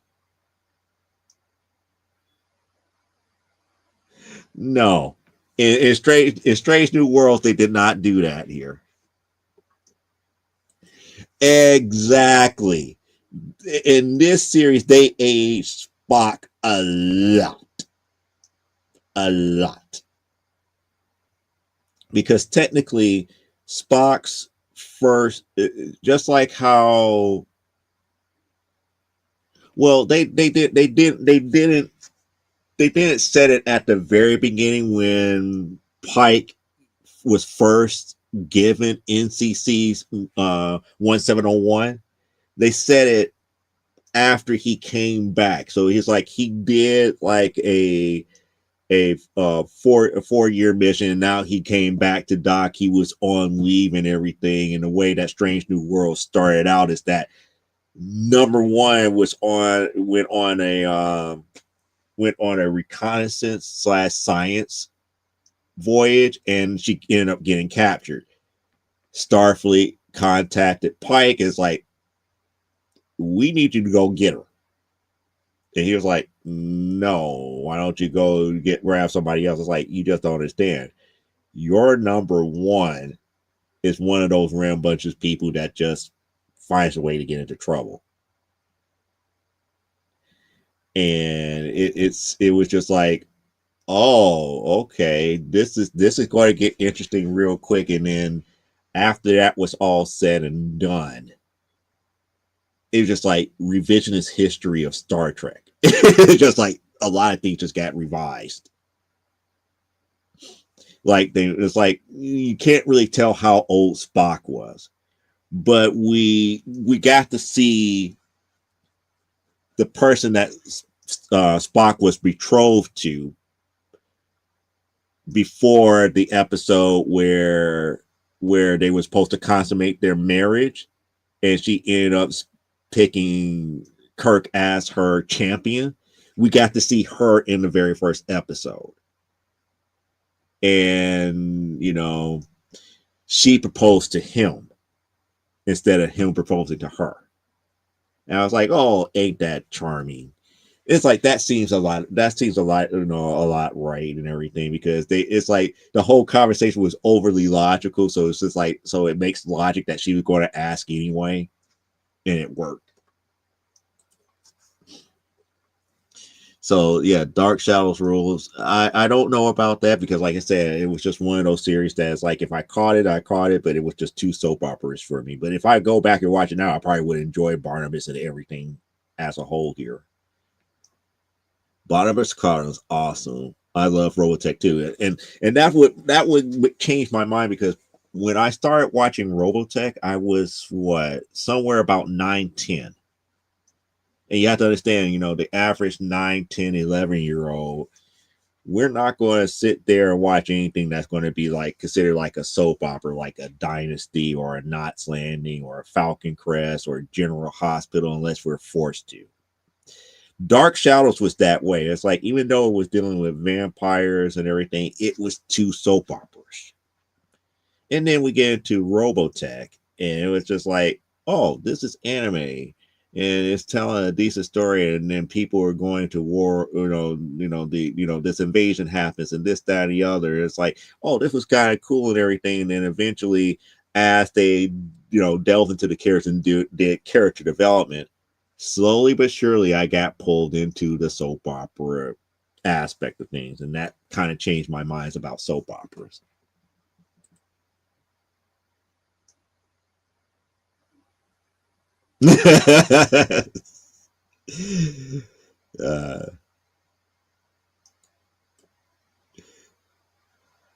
No. In Strange New Worlds, they did not do that here. Exactly. In this series, they aged Spock a lot, because technically, Spock's first, just like how, well, they didn't set it at the very beginning when Pike was first given NCC's 1701. They said it after he came back. So he's like, he did like a 4 year mission, and now he came back to dock. He was on leave and everything. And the way that Strange New World started out is that number one went on a reconnaissance slash science voyage, and she ended up getting captured. Starfleet contacted Pike, is like, we need you to go get her. And he was like, no, why don't you go grab somebody else? It's like, you just don't understand. Your number one is one of those rambunctious people that just finds a way to get into trouble. And it was just like, oh, okay, this is going to get interesting real quick. And then after that was all said and done, it was just like revisionist history of Star Trek. Just like a lot of things just got revised. Like it's like you can't really tell how old Spock was, but we got to see the person that Spock was betrothed to before the episode where they were supposed to consummate their marriage, and she ended up picking Kirk as her champion. We got to see her in the very first episode. And, she proposed to him instead of him proposing to her. And I was like, oh, ain't that charming? It's like that seems a lot a lot right and everything, because it's like the whole conversation was overly logical. So it's just like, so it makes logic that she was going to ask anyway, and it worked. So yeah, Dark Shadows rules. I don't know about that, because like I said, it was just one of those series that's like, if I caught it, I caught it, but it was just too soap operas for me. But if I go back and watch it now, I probably would enjoy Barnabas and everything as a whole here. Barnabas Carter is awesome. I love Robotech too, and that would change my mind, because when I started watching Robotech, I was somewhere about 9-10. And you have to understand, the average 9, 10, 11-year-old, we're not going to sit there and watch anything that's going to be like considered like a soap opera, like a Dynasty or a Knots Landing or a Falcon Crest or General Hospital, unless we're forced to. Dark Shadows was that way. It's like, even though it was dealing with vampires and everything, it was two soap operas. And then we get into Robotech, and it was just like, oh, this is anime, and it's telling a decent story, and then people are going to war. This invasion happens, and this, that, and the other. It's like, oh, this was kind of cool and everything. And then eventually, as they delve into the characters and did character development, slowly but surely, I got pulled into the soap opera aspect of things, and that kind of changed my minds about soap operas. uh,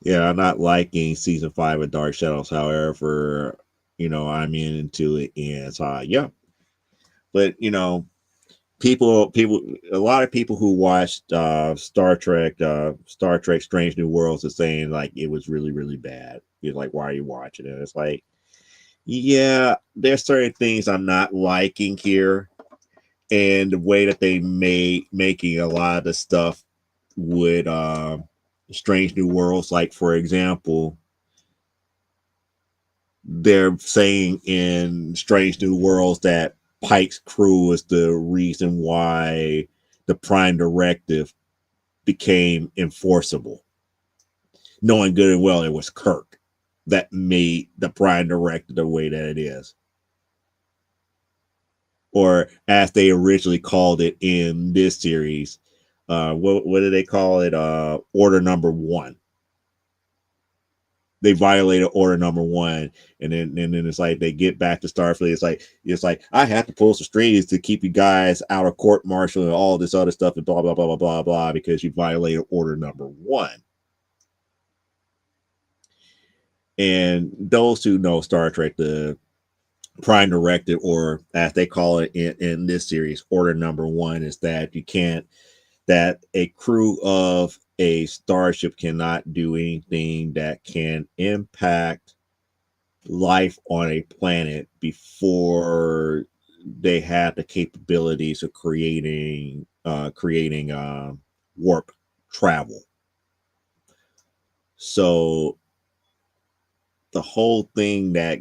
yeah, I'm not liking season 5 of Dark Shadows. However, I'm into it, and so yeah. But a lot of people who watched Star Trek Strange New Worlds are saying like it was really, really bad. You're like, why are you watching it? It's like, yeah, there's certain things I'm not liking here, and the way that they making a lot of the stuff with Strange New Worlds. Like, for example, they're saying in Strange New Worlds that Pike's crew is the reason why the Prime Directive became enforceable, knowing good and well it was Kirk that made the Prime Directive the way that it is. or as they originally called it in this series. What do they call it? Order number one. They violated order number one, and then it's like they get back to Starfleet. It's like I have to pull some strings to keep you guys out of court martial and all this other stuff and blah blah blah blah blah blah because you violated order number one. And those who know Star Trek, the Prime Directive, or as they call it in this series, order number one, is that you can't, that a crew of a starship cannot do anything that can impact life on a planet before they have the capabilities of creating warp travel. So the whole thing that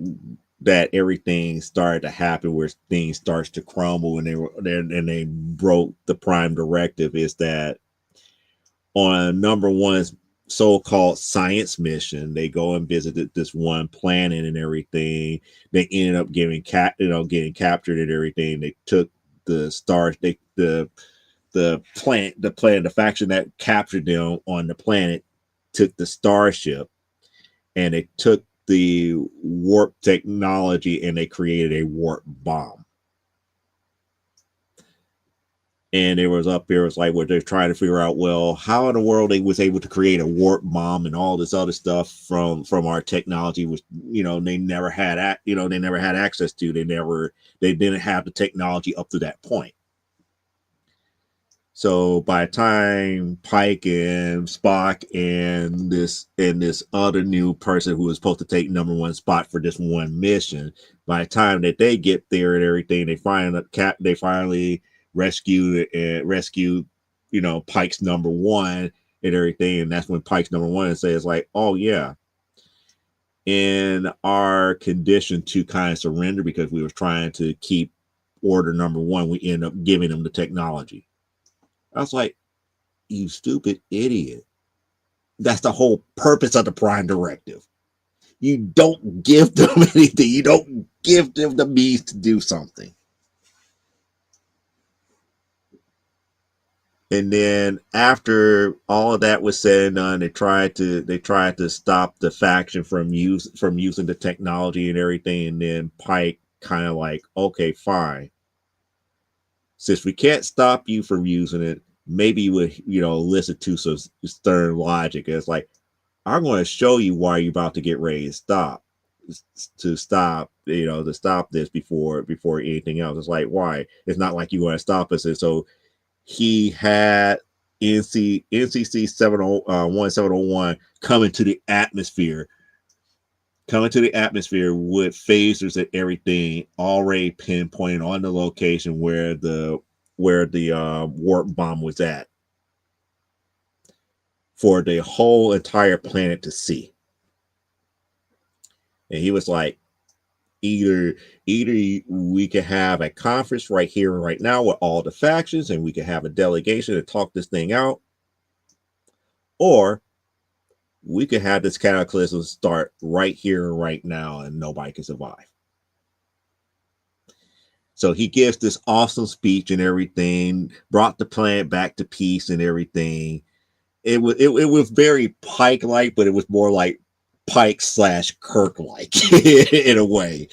everything started to happen where things starts to crumble and they broke the Prime Directive is that on number one's so-called science mission, they go and visited this one planet and everything. They ended up getting captured and everything. They took the stars, the faction that captured them on the planet took the starship and they took the warp technology and they created a warp bomb. And it was up there, it's like what they're trying to figure out, well, how in the world they was able to create a warp bomb and all this other stuff from our technology, which they never had access to. They didn't have the technology up to that point. So by the time Pike and Spock and this other new person who was supposed to take number one spot for this one mission, by the time that they get there and everything, they finally rescued Pike's number one and everything, and that's when Pike's number one says like, oh yeah, in our condition to kind of surrender because we were trying to keep order number one, we end up giving them the technology. I was like, you stupid idiot. That's the whole purpose of the Prime Directive. You don't give them anything. You don't give them the means to do something. And then after all of that was said and done, they tried to stop the faction from using the technology and everything. And then Pike kind of like, okay, fine. Since we can't stop you from using it, maybe you would, listen to some stern logic. It's like, I'm going to show you why you're about to get ready to stop this before anything else. It's like, why? It's not like you want to stop us. And so he had NCC 1701 come into the atmosphere with phasers and everything already pinpointed on the location where the warp bomb was at for the whole entire planet to see. And he was like, either we could have a conference right here and right now with all the factions and we could have a delegation to talk this thing out, or we could have this cataclysm start right here and right now and nobody can survive. So he gives this awesome speech and everything, brought the planet back to peace and everything. It was very Pike-like, but it was more like Pike / Kirk-like in a way.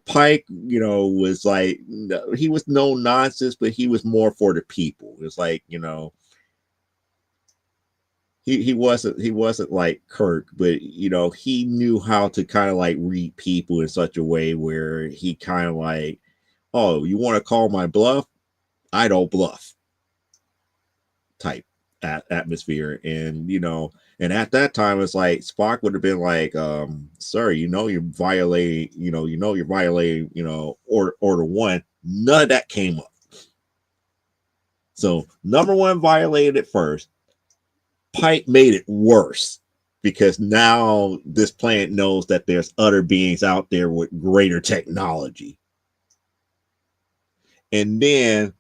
Pike, was like, he was no nonsense, but he was more for the people. It's like, he wasn't like Kirk, but he knew how to kind of like read people in such a way where he kind of like, oh, you want to call my bluff? I don't bluff type atmosphere. And and at that time it's like Spock would have been like, sir, you're violating order one. None of that came up. So number one violated it first. Pike made it worse because now this planet knows that there's other beings out there with greater technology. And then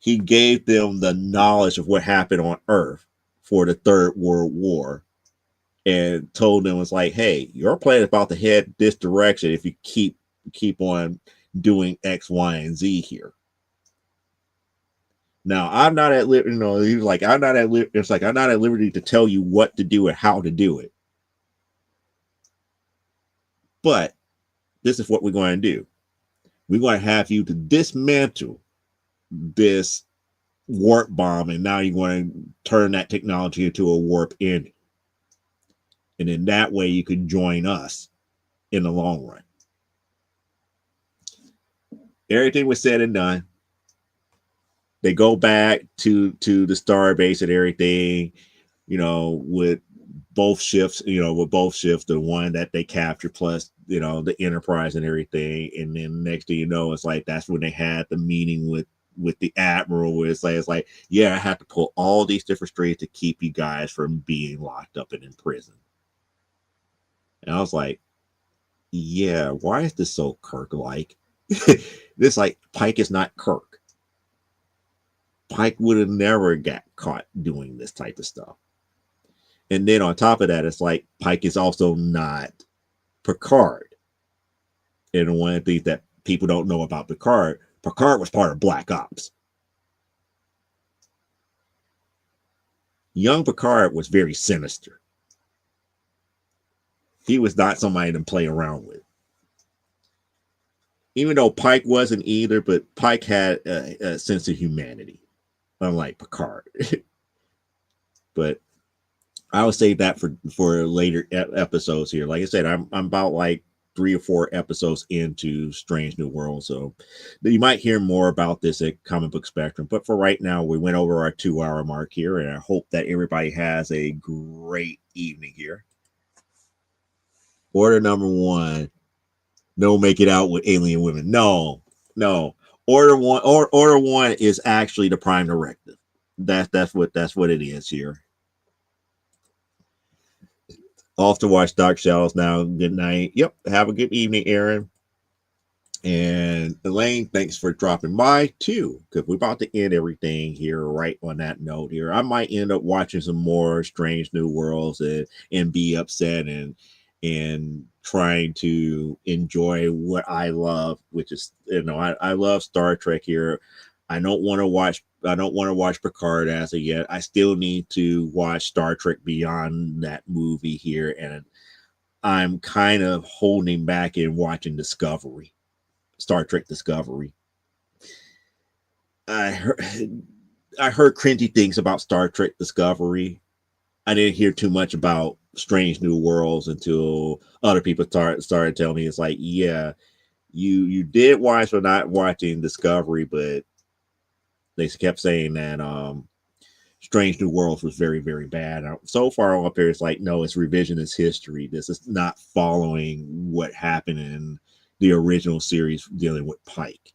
he gave them the knowledge of what happened on Earth for the Third World War and told them, it's like, hey, your planet is about to head this direction if you keep on doing X, Y, and Z here. Now I'm not at liberty, he was like, I'm not at liberty. It's like I'm not at liberty to tell you what to do and how to do it. But this is what we're going to do. We're going to have you to dismantle this warp bomb, and now you're going to turn that technology into a warp ending. And in that way, you can join us in the long run. Everything was said and done. They go back to the star base and everything, with both ships, the one that they captured plus, the Enterprise and everything. And then next thing you know, it's like that's when they had the meeting with the Admiral, where it's like, yeah, I have to pull all these different strings to keep you guys from being locked up and in prison. And I was like, yeah, why is this so Kirk-like? This like Pike is not Kirk. Pike would have never got caught doing this type of stuff. And then on top of that, it's like Pike is also not Picard. And one of the things that people don't know about Picard was part of Black Ops. Young Picard was very sinister. He was not somebody to play around with. Even though Pike wasn't either, but Pike had a sense of humanity, unlike Picard. But I would save that for later episodes here. Like I said, I'm about like 3 or 4 episodes into Strange New World, so you might hear more about this at Comic Book Spectrum. But for right now, we went over our 2-hour mark here, and I hope that everybody has a great evening here. Order number 1: don't make it out with alien women. No. Order one is actually the Prime Directive. That's what it is here. Off to watch Dark Shadows now. Good night. Yep. Have a good evening, Aaron. And Elaine, thanks for dropping by too, because we're about to end everything here right on that note here. I might end up watching some more Strange New Worlds and be upset and trying to enjoy what I love, which is, I love Star Trek here. I don't want to watch Picard as of yet. I still need to watch Star Trek Beyond that movie here, and I'm kind of holding back in watching Star Trek Discovery. I heard cringy things about Star Trek Discovery. I didn't hear too much about Strange New Worlds until other people started telling me, it's like, yeah, you did wise for not watching Discovery, but they kept saying that Strange New Worlds was very, very bad. So far up there, it's like, no, it's revisionist history. This is not following what happened in the original series dealing with Pike.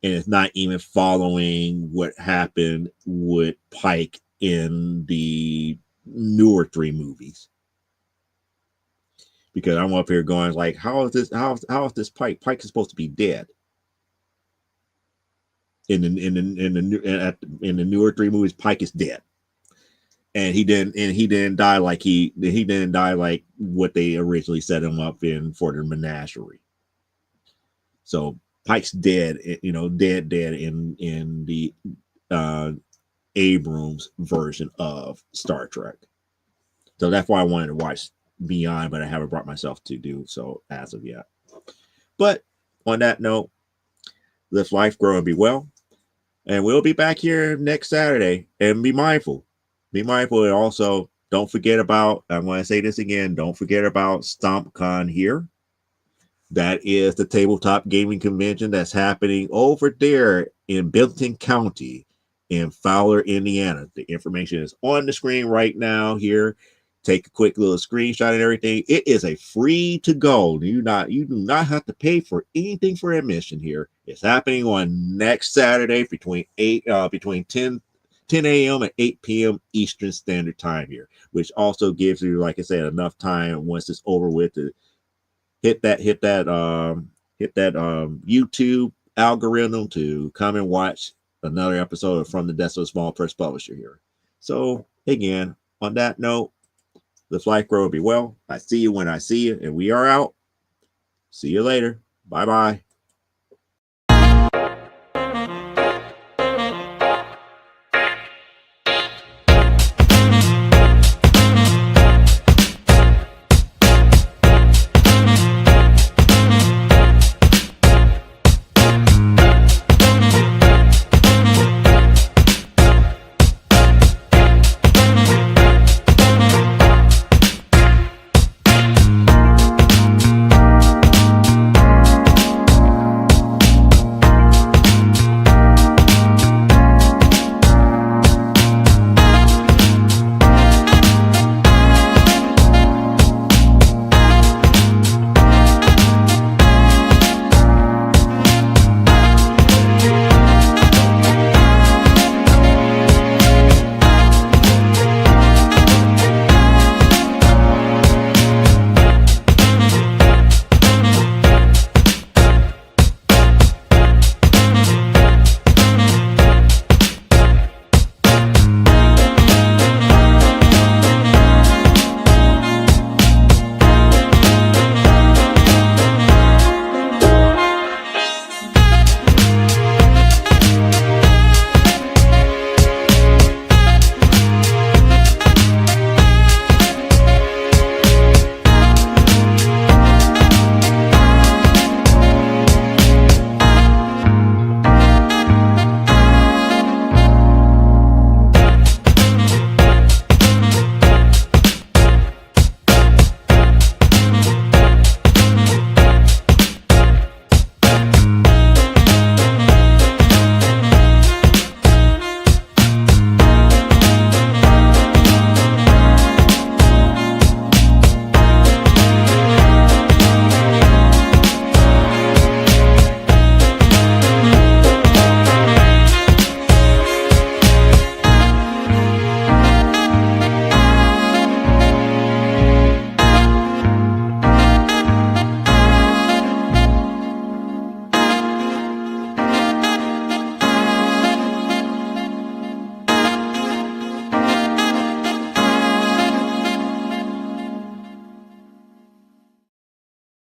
And it's not even following what happened with Pike in the newer 3 movies. Because I'm up here going like, how is this Pike? Pike is supposed to be dead. In the newer 3 movies, Pike is dead, and he didn't die like he didn't die like what they originally set him up in for the menagerie. So Pike's dead, dead in the Abrams version of Star Trek. So that's why I wanted to watch Beyond, but I haven't brought myself to do so as of yet. But on that note, live life, grow, and be well. And we'll be back here next Saturday. And be mindful. Be mindful. And also, don't forget about, I'm going to say this again, don't forget about StompCon here. That is the tabletop gaming convention that's happening over there in Benton County in Fowler, Indiana. The information is on the screen right now here. Take a quick little screenshot and everything. It is a free to go. You do not have to pay for anything for admission here. It's happening on next Saturday between 10 a.m. and 8 p.m. Eastern Standard Time here, which also gives you, like I said, enough time once it's over with to hit that YouTube algorithm to come and watch another episode of From the Desk of a Small Press Publisher here. So again, on that note, live life, grow, be well. I see you when I see you, and we are out. See you later. Bye-bye.